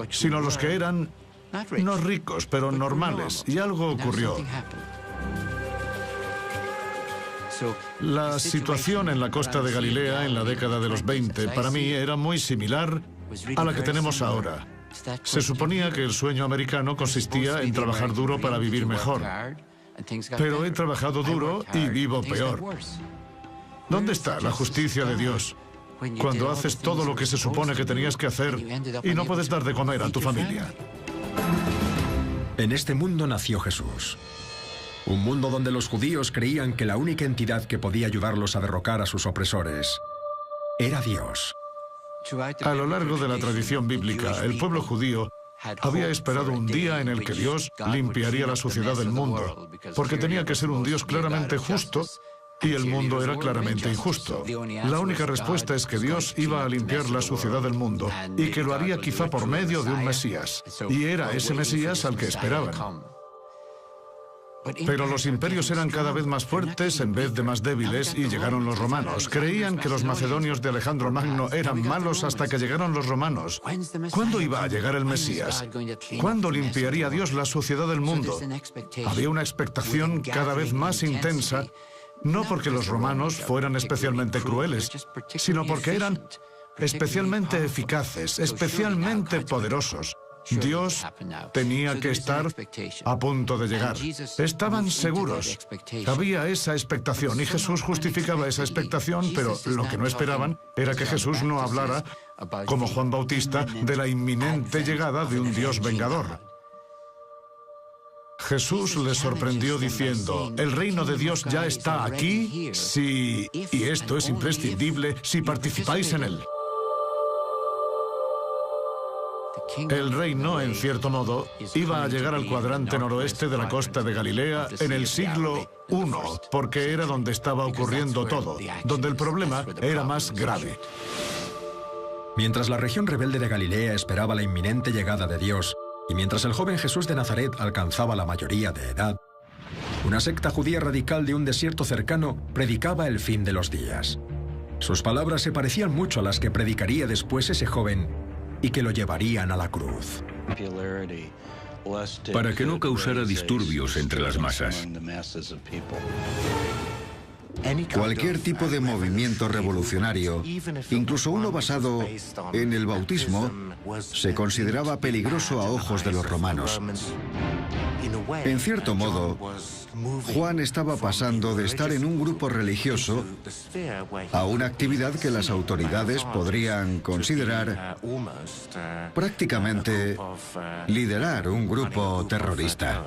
sino los que eran no ricos, pero normales, y algo ocurrió. La situación en la costa de Galilea en la década de los 20 para mí era muy similar a la que tenemos ahora. Se suponía que el sueño americano consistía en trabajar duro para vivir mejor. Pero he trabajado duro y vivo peor. ¿Dónde está la justicia de Dios cuando haces todo lo que se supone que tenías que hacer y no puedes dar de comer a tu familia? En este mundo nació Jesús. Un mundo donde los judíos creían que la única entidad que podía ayudarlos a derrocar a sus opresores era Dios. A lo largo de la tradición bíblica, el pueblo judío había esperado un día en el que Dios limpiaría la suciedad del mundo, porque tenía que ser un Dios claramente justo y el mundo era claramente injusto. La única respuesta es que Dios iba a limpiar la suciedad del mundo y que lo haría quizá por medio de un Mesías. Y era ese Mesías al que esperaban. Pero los imperios eran cada vez más fuertes en vez de más débiles y llegaron los romanos. Creían que los macedonios de Alejandro Magno eran malos hasta que llegaron los romanos. ¿Cuándo iba a llegar el Mesías? ¿Cuándo limpiaría Dios la suciedad del mundo? Había una expectación cada vez más intensa, no porque los romanos fueran especialmente crueles, sino porque eran especialmente eficaces, especialmente poderosos. Dios tenía que estar a punto de llegar. Estaban seguros. Había esa expectación y Jesús justificaba esa expectación, pero lo que no esperaban era que Jesús no hablara, como Juan Bautista, de la inminente llegada de un Dios vengador. Jesús les sorprendió diciendo, el reino de Dios ya está aquí si, y esto es imprescindible, si participáis en él. El reino, en cierto modo, iba a llegar al cuadrante noroeste de la costa de Galilea en el siglo I, porque era donde estaba ocurriendo todo, donde el problema era más grave. Mientras la región rebelde de Galilea esperaba la inminente llegada de Dios, y mientras el joven Jesús de Nazaret alcanzaba la mayoría de edad, una secta judía radical de un desierto cercano predicaba el fin de los días. Sus palabras se parecían mucho a las que predicaría después ese joven y que lo llevarían a la cruz. Para que no causara disturbios entre las masas. Cualquier tipo de movimiento revolucionario, incluso uno basado en el bautismo, se consideraba peligroso a ojos de los romanos. En cierto modo, Juan estaba pasando de estar en un grupo religioso a una actividad que las autoridades podrían considerar prácticamente liderar un grupo terrorista.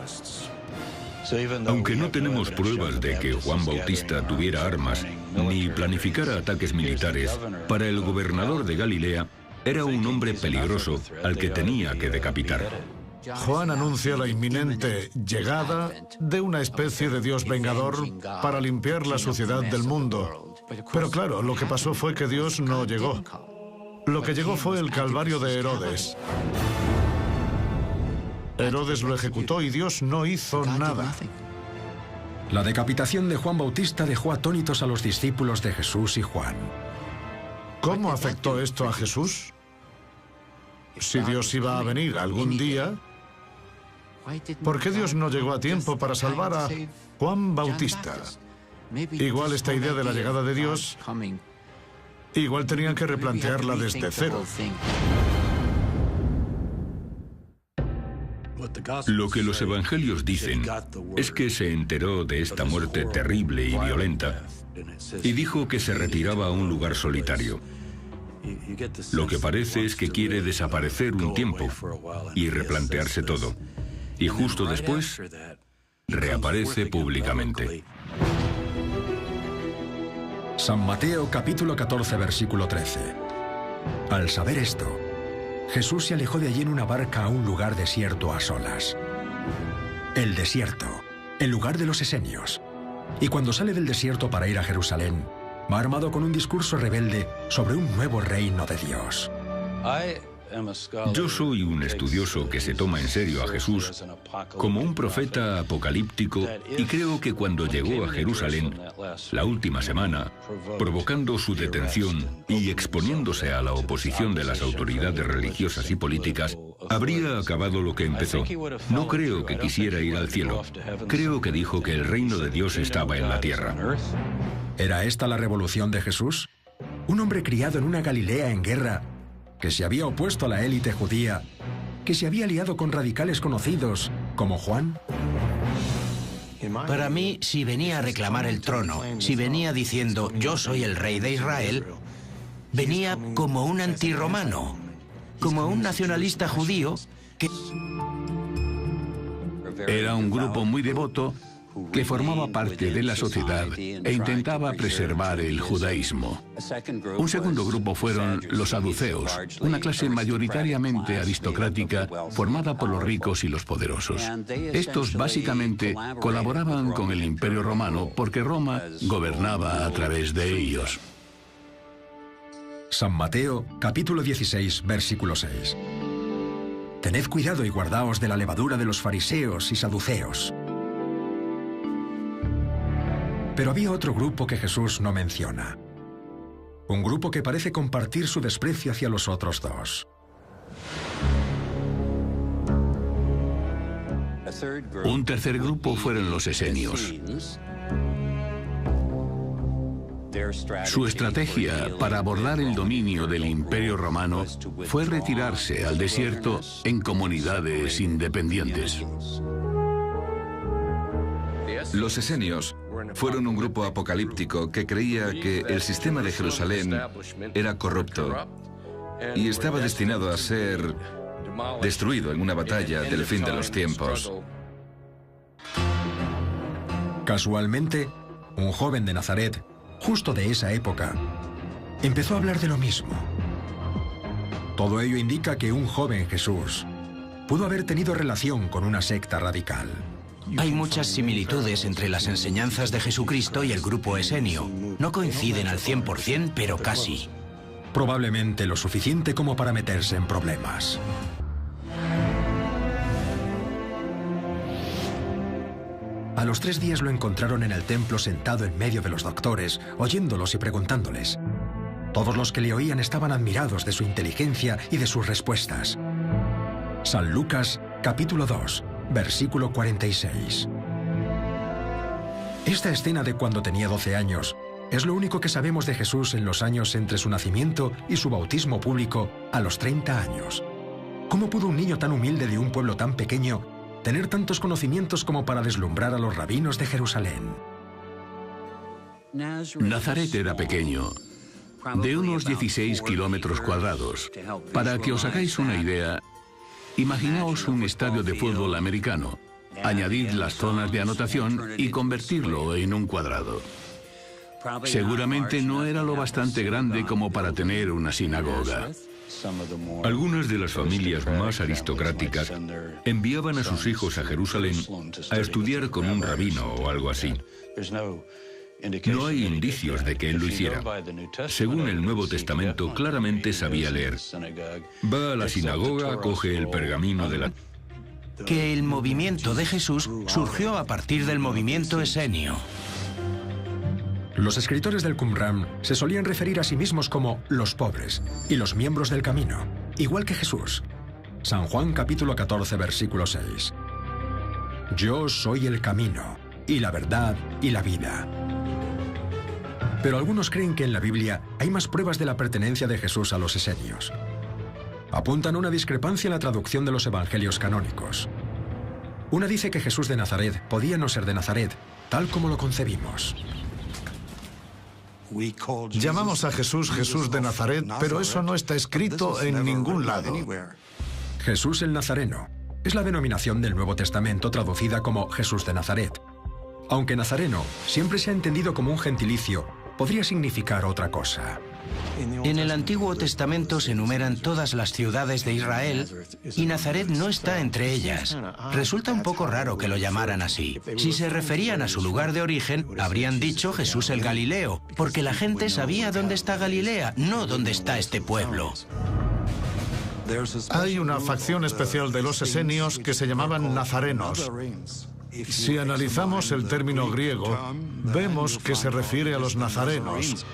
Aunque no tenemos pruebas de que Juan Bautista tuviera armas ni planificara ataques militares, para el gobernador de Galilea era un hombre peligroso al que tenía que decapitar. Juan anuncia la inminente llegada de una especie de Dios vengador para limpiar la suciedad del mundo. Pero claro, lo que pasó fue que Dios no llegó. Lo que llegó fue el calvario de Herodes. Herodes lo ejecutó y Dios no hizo nada. La decapitación de Juan Bautista dejó atónitos a los discípulos de Jesús y Juan. ¿Cómo afectó esto a Jesús? Si Dios iba a venir algún día, ¿por qué Dios no llegó a tiempo para salvar a Juan Bautista? Igual esta idea de la llegada de Dios, igual tenían que replantearla desde cero. Lo que los evangelios dicen es que se enteró de esta muerte terrible y violenta y dijo que se retiraba a un lugar solitario. Lo que parece es que quiere desaparecer un tiempo y replantearse todo. Y justo después, reaparece públicamente. San Mateo capítulo 14, versículo 13. Al saber esto, Jesús se alejó de allí en una barca a un lugar desierto a solas. El desierto, el lugar de los esenios. Y cuando sale del desierto para ir a Jerusalén, va armado con un discurso rebelde sobre un nuevo reino de Dios. Yo soy un estudioso que se toma en serio a Jesús como un profeta apocalíptico y creo que cuando llegó a Jerusalén, la última semana, provocando su detención y exponiéndose a la oposición de las autoridades religiosas y políticas, habría acabado lo que empezó. No creo que quisiera ir al cielo. Creo que dijo que el reino de Dios estaba en la tierra. ¿Era esta la revolución de Jesús? Un hombre criado en una Galilea en guerra, que se había opuesto a la élite judía, que se había aliado con radicales conocidos, como Juan. Para mí, si venía a reclamar el trono, si venía diciendo yo soy el rey de Israel, venía como un antirromano, como un nacionalista judío que... Era un grupo muy devoto que formaba parte de la sociedad e intentaba preservar el judaísmo. Un segundo grupo fueron los saduceos, una clase mayoritariamente aristocrática formada por los ricos y los poderosos. Estos básicamente colaboraban con el Imperio Romano porque Roma gobernaba a través de ellos. San Mateo, capítulo 16, versículo 6. Tened cuidado y guardaos de la levadura de los fariseos y saduceos. Pero había otro grupo que Jesús no menciona. Un grupo que parece compartir su desprecio hacia los otros dos. Un tercer grupo fueron los esenios. Su estrategia para abordar el dominio del Imperio Romano fue retirarse al desierto en comunidades independientes. Los esenios fueron un grupo apocalíptico que creía que el sistema de Jerusalén era corrupto y estaba destinado a ser destruido en una batalla del fin de los tiempos. Casualmente, un joven de Nazaret, justo de esa época, empezó a hablar de lo mismo. Todo ello indica que un joven Jesús pudo haber tenido relación con una secta radical. Hay muchas similitudes entre las enseñanzas de Jesucristo y el grupo esenio. No coinciden al 100%, pero casi. Probablemente lo suficiente como para meterse en problemas. A los 3 días lo encontraron en el templo sentado en medio de los doctores, oyéndolos y preguntándoles. Todos los que le oían estaban admirados de su inteligencia y de sus respuestas. San Lucas, capítulo 2. Versículo 46. Esta escena de cuando tenía 12 años es lo único que sabemos de Jesús en los años entre su nacimiento y su bautismo público a los 30 años. ¿Cómo pudo un niño tan humilde de un pueblo tan pequeño tener tantos conocimientos como para deslumbrar a los rabinos de Jerusalén. Nazaret era pequeño, de unos 16 kilómetros cuadrados. Para que os hagáis una idea, imaginaos un estadio de fútbol americano. Añadid las zonas de anotación y convertirlo en un cuadrado. Seguramente no era lo bastante grande como para tener una sinagoga. Algunas de las familias más aristocráticas enviaban a sus hijos a Jerusalén a estudiar con un rabino o algo así. No hay indicios de que él lo hiciera. Según el Nuevo Testamento, claramente sabía leer. Va a la sinagoga, coge el pergamino de la... Que el movimiento de Jesús surgió a partir del movimiento esenio. Los escritores del Qumran se solían referir a sí mismos como los pobres y los miembros del camino, igual que Jesús. San Juan capítulo 14, versículo 6. Yo soy el camino, y la verdad, y la vida. Pero algunos creen que en la Biblia hay más pruebas de la pertenencia de Jesús a los esenios. Apuntan una discrepancia en la traducción de los evangelios canónicos. Una dice que Jesús de Nazaret podía no ser de Nazaret, tal como lo concebimos. Llamamos a Jesús Jesús de Nazaret, pero eso no está escrito en ningún lado. Jesús el Nazareno es la denominación del Nuevo Testamento traducida como Jesús de Nazaret. Aunque Nazareno siempre se ha entendido como un gentilicio, podría significar otra cosa. En el Antiguo Testamento se enumeran todas las ciudades de Israel y Nazaret no está entre ellas. Resulta un poco raro que lo llamaran así. Si se referían a su lugar de origen, habrían dicho Jesús el Galileo, porque la gente sabía dónde está Galilea, no dónde está este pueblo. Hay una facción especial de los esenios que se llamaban nazarenos. Si analizamos el término griego, vemos que se refiere a los nazarenos,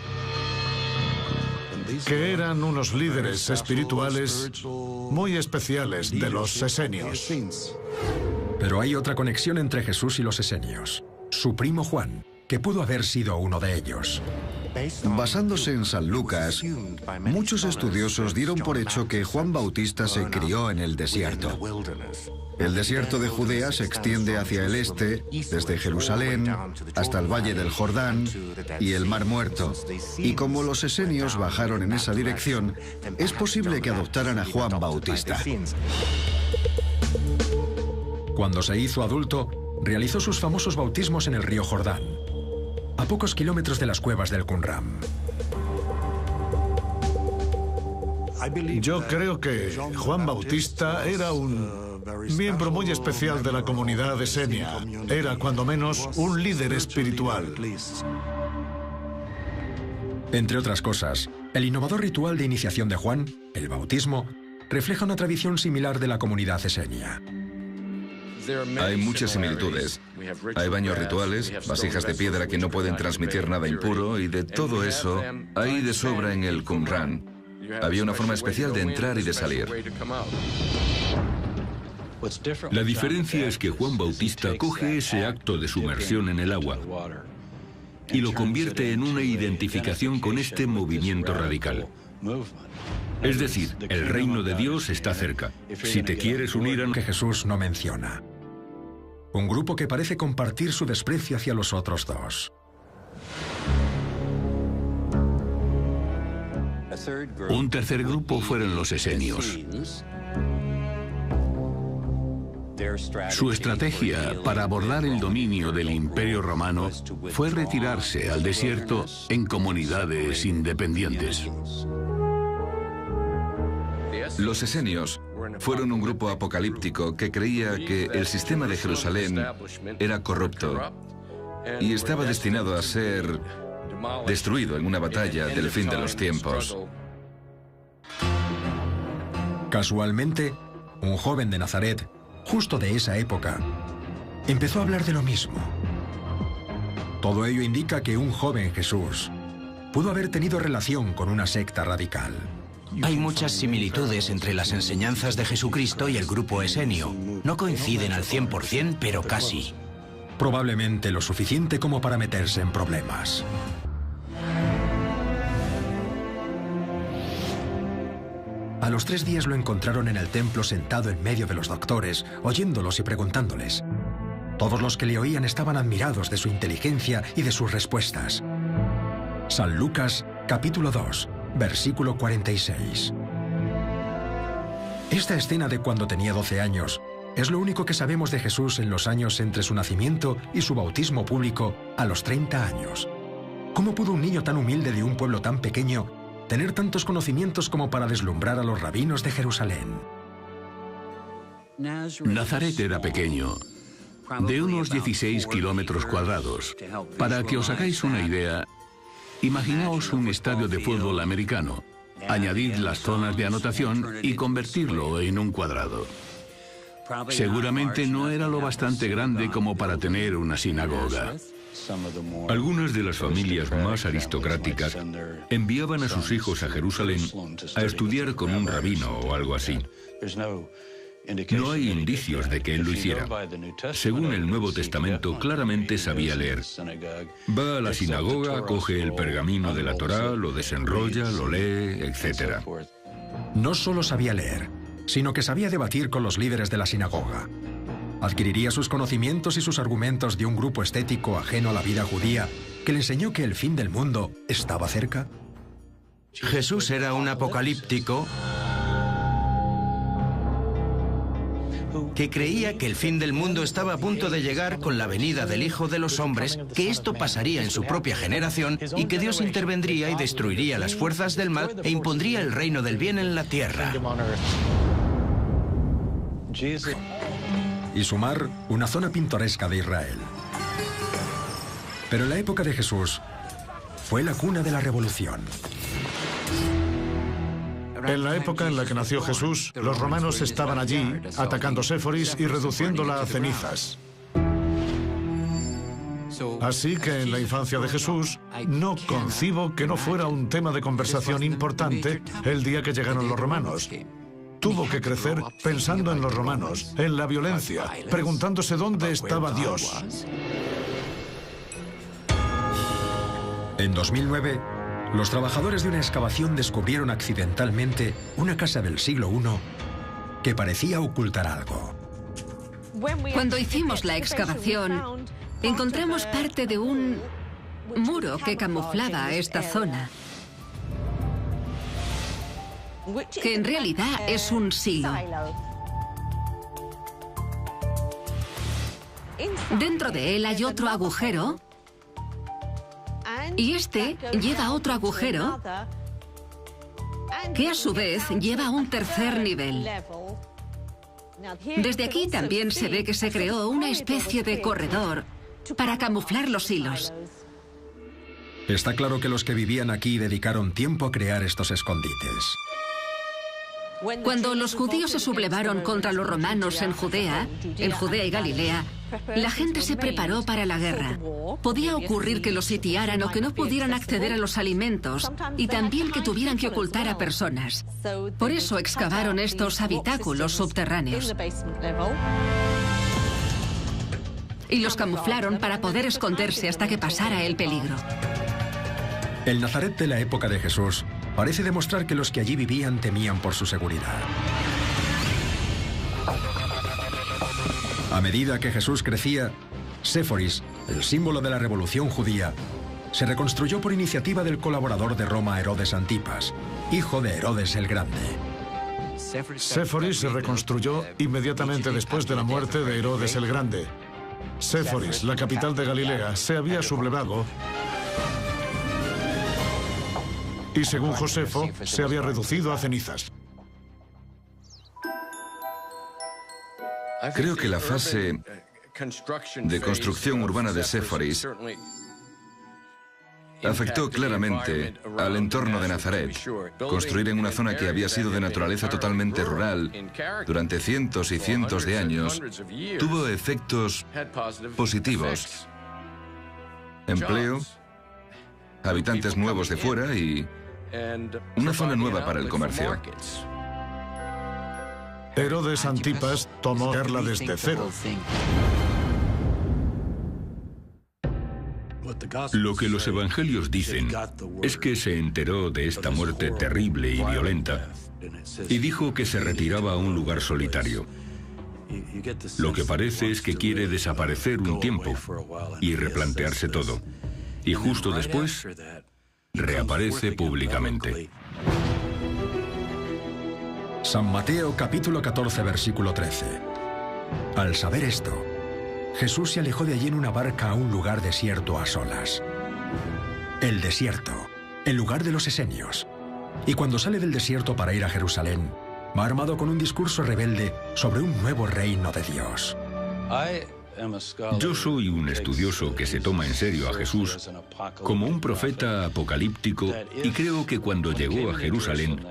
que eran unos líderes espirituales muy especiales de los esenios. Pero hay otra conexión entre Jesús y los esenios. Su primo Juan, que pudo haber sido uno de ellos. Basándose en San Lucas, muchos estudiosos dieron por hecho que Juan Bautista se crió en el desierto. El desierto de Judea se extiende hacia el este, desde Jerusalén hasta el Valle del Jordán y el Mar Muerto. Y como los esenios bajaron en esa dirección, es posible que adoptaran a Juan Bautista. Cuando se hizo adulto, realizó sus famosos bautismos en el río Jordán, a pocos kilómetros de las cuevas del Qumran. Yo creo que Juan Bautista era un miembro muy especial de la comunidad esenia. Era, cuando menos, un líder espiritual. Entre otras cosas, el innovador ritual de iniciación de Juan, el bautismo, refleja una tradición similar de la comunidad esenia. Hay muchas similitudes. Hay baños rituales, vasijas de piedra que no pueden transmitir nada impuro, y de todo eso hay de sobra en el Qumran. Había una forma especial de entrar y de salir. La diferencia es que Juan Bautista coge ese acto de sumersión en el agua y lo convierte en una identificación con este movimiento radical. Es decir, el reino de Dios está cerca. Si te quieres unir a... Que Jesús no menciona. Un grupo que parece compartir su desprecio hacia los otros dos. Un tercer grupo fueron los esenios. Su estrategia para abordar el dominio del Imperio Romano fue retirarse al desierto en comunidades independientes. Los esenios fueron un grupo apocalíptico que creía que el sistema de Jerusalén era corrupto y estaba destinado a ser destruido en una batalla del fin de los tiempos. Casualmente, un joven de Nazaret, justo de esa época, empezó a hablar de lo mismo. Todo ello indica que un joven Jesús pudo haber tenido relación con una secta radical. Hay muchas similitudes entre las enseñanzas de Jesucristo y el grupo esenio. No coinciden al 100%, pero casi. Probablemente lo suficiente como para meterse en problemas. A los 3 días lo encontraron en el templo sentado en medio de los doctores, oyéndolos y preguntándoles. Todos los que le oían estaban admirados de su inteligencia y de sus respuestas. San Lucas, capítulo 2, versículo 46. Esta escena de cuando tenía 12 años es lo único que sabemos de Jesús en los años entre su nacimiento y su bautismo público a los 30 años. ¿Cómo pudo un niño tan humilde de un pueblo tan pequeño tener tantos conocimientos como para deslumbrar a los rabinos de Jerusalén? Nazaret era pequeño, de unos 16 kilómetros cuadrados. Para que os hagáis una idea, imaginaos un estadio de fútbol americano. Añadid las zonas de anotación y convertirlo en un cuadrado. Seguramente no era lo bastante grande como para tener una sinagoga. Algunas de las familias más aristocráticas enviaban a sus hijos a Jerusalén a estudiar con un rabino o algo así. No hay indicios de que él lo hiciera. Según el Nuevo Testamento, claramente sabía leer. Va a la sinagoga, coge el pergamino de la Torá, lo desenrolla, lo lee, etc. No solo sabía leer, sino que sabía debatir con los líderes de la sinagoga. Adquiriría sus conocimientos y sus argumentos de un grupo estético ajeno a la vida judía que le enseñó que el fin del mundo estaba cerca. Jesús era un apocalíptico que creía que el fin del mundo estaba a punto de llegar con la venida del Hijo de los Hombres, que esto pasaría en su propia generación y que Dios intervendría y destruiría las fuerzas del mal e impondría el reino del bien en la tierra. Y Sumar, una zona pintoresca de Israel. Pero la época de Jesús fue la cuna de la revolución. En la época en la que nació Jesús, los romanos estaban allí atacando Séforis y reduciéndola a cenizas. Así que en la infancia de Jesús no concibo que no fuera un tema de conversación importante el día que llegaron los romanos. Tuvo que crecer pensando en los romanos, en la violencia, preguntándose dónde estaba Dios. En 2009, los trabajadores de una excavación descubrieron accidentalmente una casa del siglo I que parecía ocultar algo. Cuando hicimos la excavación, encontramos parte de un muro que camuflaba esta zona, que en realidad es un silo. Dentro de él hay otro agujero y este lleva a otro agujero que a su vez lleva a un tercer nivel. Desde aquí también se ve que se creó una especie de corredor para camuflar los hilos. Está claro que los que vivían aquí dedicaron tiempo a crear estos escondites. Cuando los judíos se sublevaron contra los romanos en Judea y Galilea, la gente se preparó para la guerra. Podía ocurrir que los sitiaran o que no pudieran acceder a los alimentos y también que tuvieran que ocultar a personas. Por eso excavaron estos habitáculos subterráneos y los camuflaron para poder esconderse hasta que pasara el peligro. El Nazaret de la época de Jesús parece demostrar que los que allí vivían temían por su seguridad. A medida que Jesús crecía, Séforis, el símbolo de la revolución judía, se reconstruyó por iniciativa del colaborador de Roma Herodes Antipas, hijo de Herodes el Grande. Séforis se reconstruyó inmediatamente después de la muerte de Herodes el Grande. Séforis, la capital de Galilea, se había sublevado y, según Josefo, se había reducido a cenizas. Creo que la fase de construcción urbana de Séforis afectó claramente al entorno de Nazaret. Construir en una zona que había sido de naturaleza totalmente rural durante cientos y cientos de años tuvo efectos positivos. Empleo, habitantes nuevos de fuera y una zona nueva para el comercio. Herodes Antipas tomó desde cero. Lo que los evangelios dicen es que se enteró de esta muerte terrible y violenta y dijo que se retiraba a un lugar solitario. Lo que parece es que quiere desaparecer un tiempo y replantearse todo. Y justo después, reaparece públicamente. San Mateo capítulo 14 versículo 13. Al saber esto, Jesús se alejó de allí en una barca a un lugar desierto a solas. El desierto, el lugar de los esenios. Y cuando sale del desierto para ir a Jerusalén, va armado con un discurso rebelde sobre un nuevo reino de Dios. Yo soy un estudioso que se toma en serio a Jesús como un profeta apocalíptico y creo que cuando llegó a Jerusalén,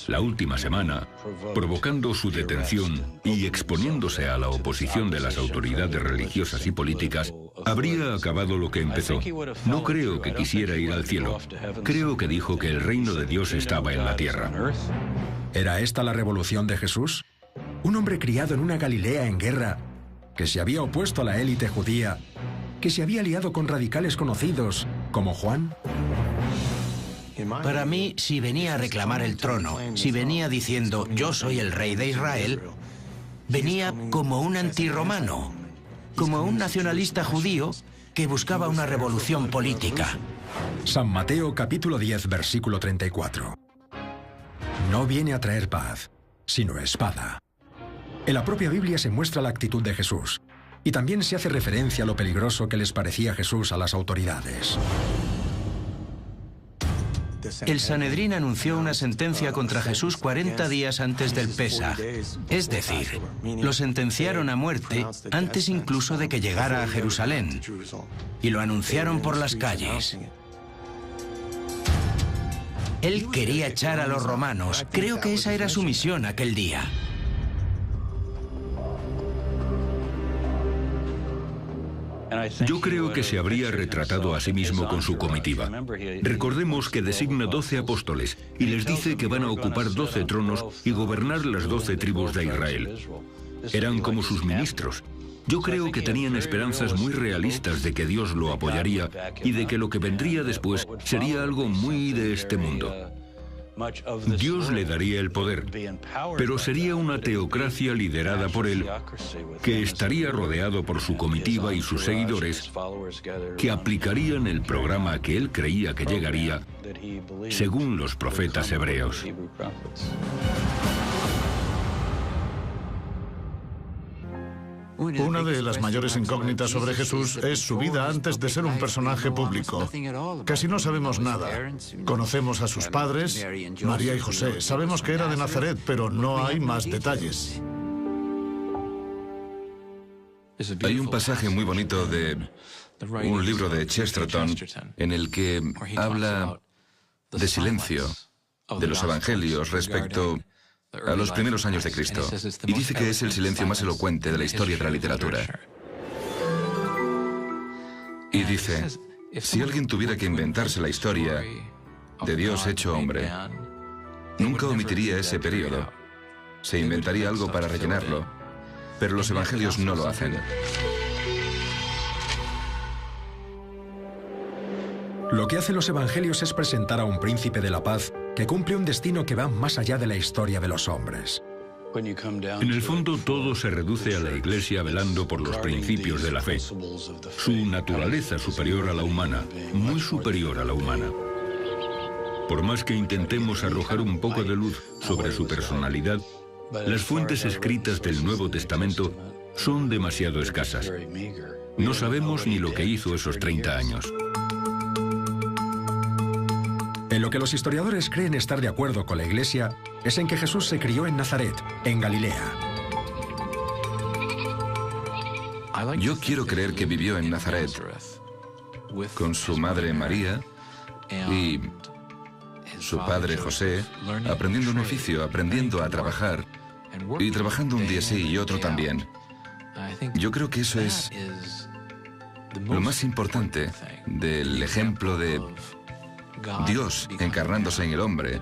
la última semana, provocando su detención y exponiéndose a la oposición de las autoridades religiosas y políticas, habría acabado lo que empezó. No creo que quisiera ir al cielo. Creo que dijo que el reino de Dios estaba en la tierra. ¿Era esta la revolución de Jesús? Un hombre criado en una Galilea en guerra, que se había opuesto a la élite judía, que se había aliado con radicales conocidos, como Juan. Para mí, si venía a reclamar el trono, si venía diciendo yo soy el rey de Israel, venía como un antirromano, como un nacionalista judío que buscaba una revolución política. San Mateo capítulo 10 versículo 34. No viene a traer paz, sino espada. En la propia Biblia se muestra la actitud de Jesús, y también se hace referencia a lo peligroso que les parecía Jesús a las autoridades. El Sanedrín anunció una sentencia contra Jesús 40 días antes del Pesaj. Es decir, lo sentenciaron a muerte antes incluso de que llegara a Jerusalén. Y lo anunciaron por las calles. Él quería echar a los romanos. Creo que esa era su misión aquel día. Yo creo que se habría retratado a sí mismo con su comitiva. Recordemos que designa 12 apóstoles y les dice que van a ocupar 12 tronos y gobernar las 12 tribus de Israel. Eran como sus ministros. Yo creo que tenían esperanzas muy realistas de que Dios lo apoyaría y de que lo que vendría después sería algo muy de este mundo. Dios le daría el poder, pero sería una teocracia liderada por él, que estaría rodeado por su comitiva y sus seguidores, que aplicarían el programa que él creía que llegaría, según los profetas hebreos. Una de las mayores incógnitas sobre Jesús es su vida antes de ser un personaje público. Casi no sabemos nada. Conocemos a sus padres, María y José. Sabemos que era de Nazaret, pero no hay más detalles. Hay un pasaje muy bonito de un libro de Chesterton en el que habla de silencio, de los evangelios respecto a los primeros años de Cristo, y dice que es el silencio más elocuente de la historia de la literatura. Y dice, si alguien tuviera que inventarse la historia de Dios hecho hombre, nunca omitiría ese periodo. Se inventaría algo para rellenarlo, pero los evangelios no lo hacen. Lo que hacen los evangelios es presentar a un príncipe de la paz que cumple un destino que va más allá de la historia de los hombres. En el fondo, todo se reduce a la Iglesia velando por los principios de la fe. Su naturaleza superior a la humana, muy superior a la humana. Por más que intentemos arrojar un poco de luz sobre su personalidad, las fuentes escritas del Nuevo Testamento son demasiado escasas. No sabemos ni lo que hizo esos 30 años. En lo que los historiadores creen estar de acuerdo con la Iglesia es en que Jesús se crió en Nazaret, en Galilea. Yo quiero creer que vivió en Nazaret con su madre María y su padre José, aprendiendo un oficio, aprendiendo a trabajar y trabajando un día sí y otro también. Yo creo que eso es lo más importante del ejemplo de Dios encarnándose en el hombre,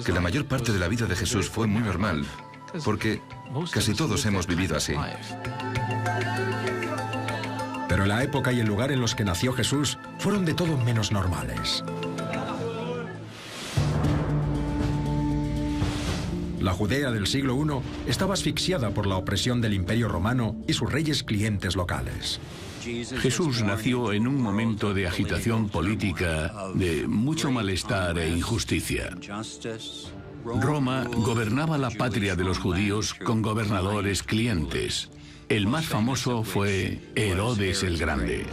que la mayor parte de la vida de Jesús fue muy normal, porque casi todos hemos vivido así. Pero la época y el lugar en los que nació Jesús fueron de todo menos normales. La Judea del siglo I estaba asfixiada por la opresión del Imperio Romano y sus reyes clientes locales. Jesús nació en un momento de agitación política, de mucho malestar e injusticia. Roma gobernaba la patria de los judíos con gobernadores clientes. El más famoso fue Herodes el Grande,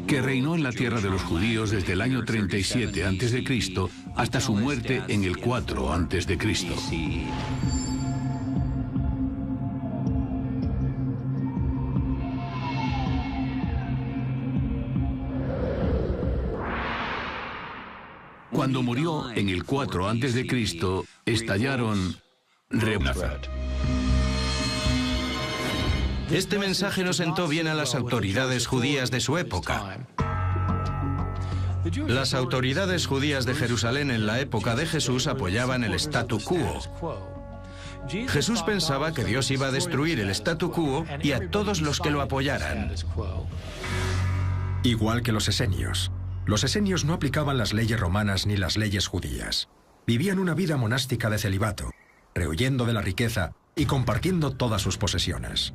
que reinó en la tierra de los judíos desde el año 37 a.C. hasta su muerte en el 4 a.C. Cuando murió en el 4 a.C., estallaron revueltas. Este mensaje no sentó bien a las autoridades judías de su época. Las autoridades judías de Jerusalén en la época de Jesús apoyaban el statu quo. Jesús pensaba que Dios iba a destruir el statu quo y a todos los que lo apoyaran. Igual que los esenios. Los esenios no aplicaban las leyes romanas ni las leyes judías. Vivían una vida monástica de celibato, rehuyendo de la riqueza y compartiendo todas sus posesiones.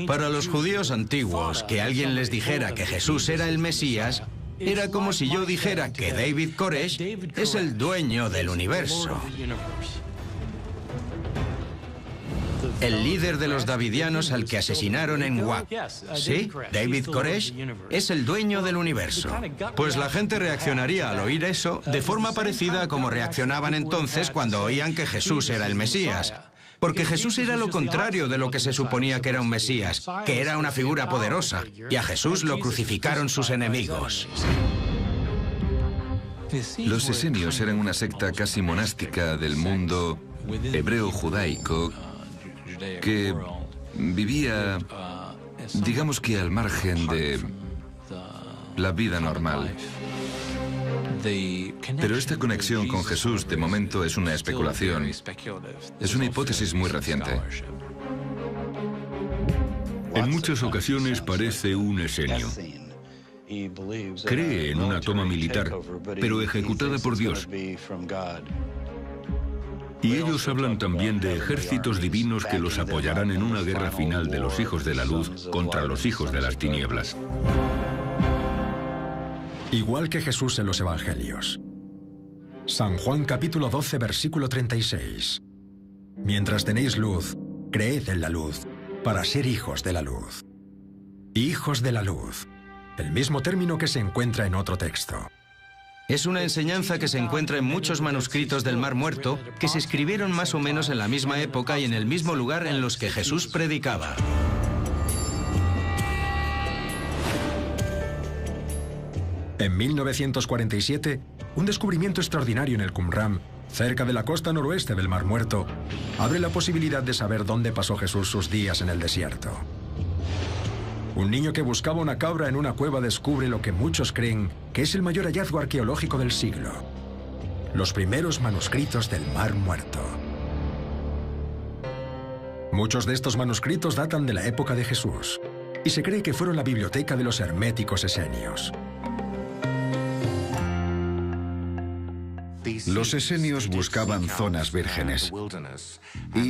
Para los judíos antiguos, que alguien les dijera que Jesús era el Mesías, era como si yo dijera que David Koresh es el dueño del universo. El líder de los davidianos al que asesinaron en Wak. Sí, David Koresh es el dueño del universo. Pues la gente reaccionaría al oír eso de forma parecida a como reaccionaban entonces cuando oían que Jesús era el Mesías. Porque Jesús era lo contrario de lo que se suponía que era un Mesías, que era una figura poderosa, y a Jesús lo crucificaron sus enemigos. Los esenios eran una secta casi monástica del mundo hebreo-judaico que vivía, digamos que al margen de la vida normal. Pero esta conexión con Jesús de momento es una especulación. Es una hipótesis muy reciente. En muchas ocasiones parece un esenio. Cree en una toma militar, pero ejecutada por Dios. Y ellos hablan también de ejércitos divinos que los apoyarán en una guerra final de los hijos de la luz contra los hijos de las tinieblas. Igual que Jesús en los Evangelios. San Juan capítulo 12, versículo 36. Mientras tenéis luz, creed en la luz, para ser hijos de la luz. Hijos de la luz. El mismo término que se encuentra en otro texto. Es una enseñanza que se encuentra en muchos manuscritos del Mar Muerto que se escribieron más o menos en la misma época y en el mismo lugar en los que Jesús predicaba. En 1947, un descubrimiento extraordinario en el Qumran, cerca de la costa noroeste del Mar Muerto, abre la posibilidad de saber dónde pasó Jesús sus días en el desierto. Un niño que buscaba una cabra en una cueva descubre lo que muchos creen que es el mayor hallazgo arqueológico del siglo: los primeros manuscritos del Mar Muerto. Muchos de estos manuscritos datan de la época de Jesús, y se cree que fueron la biblioteca de los herméticos esenios. Los esenios buscaban zonas vírgenes y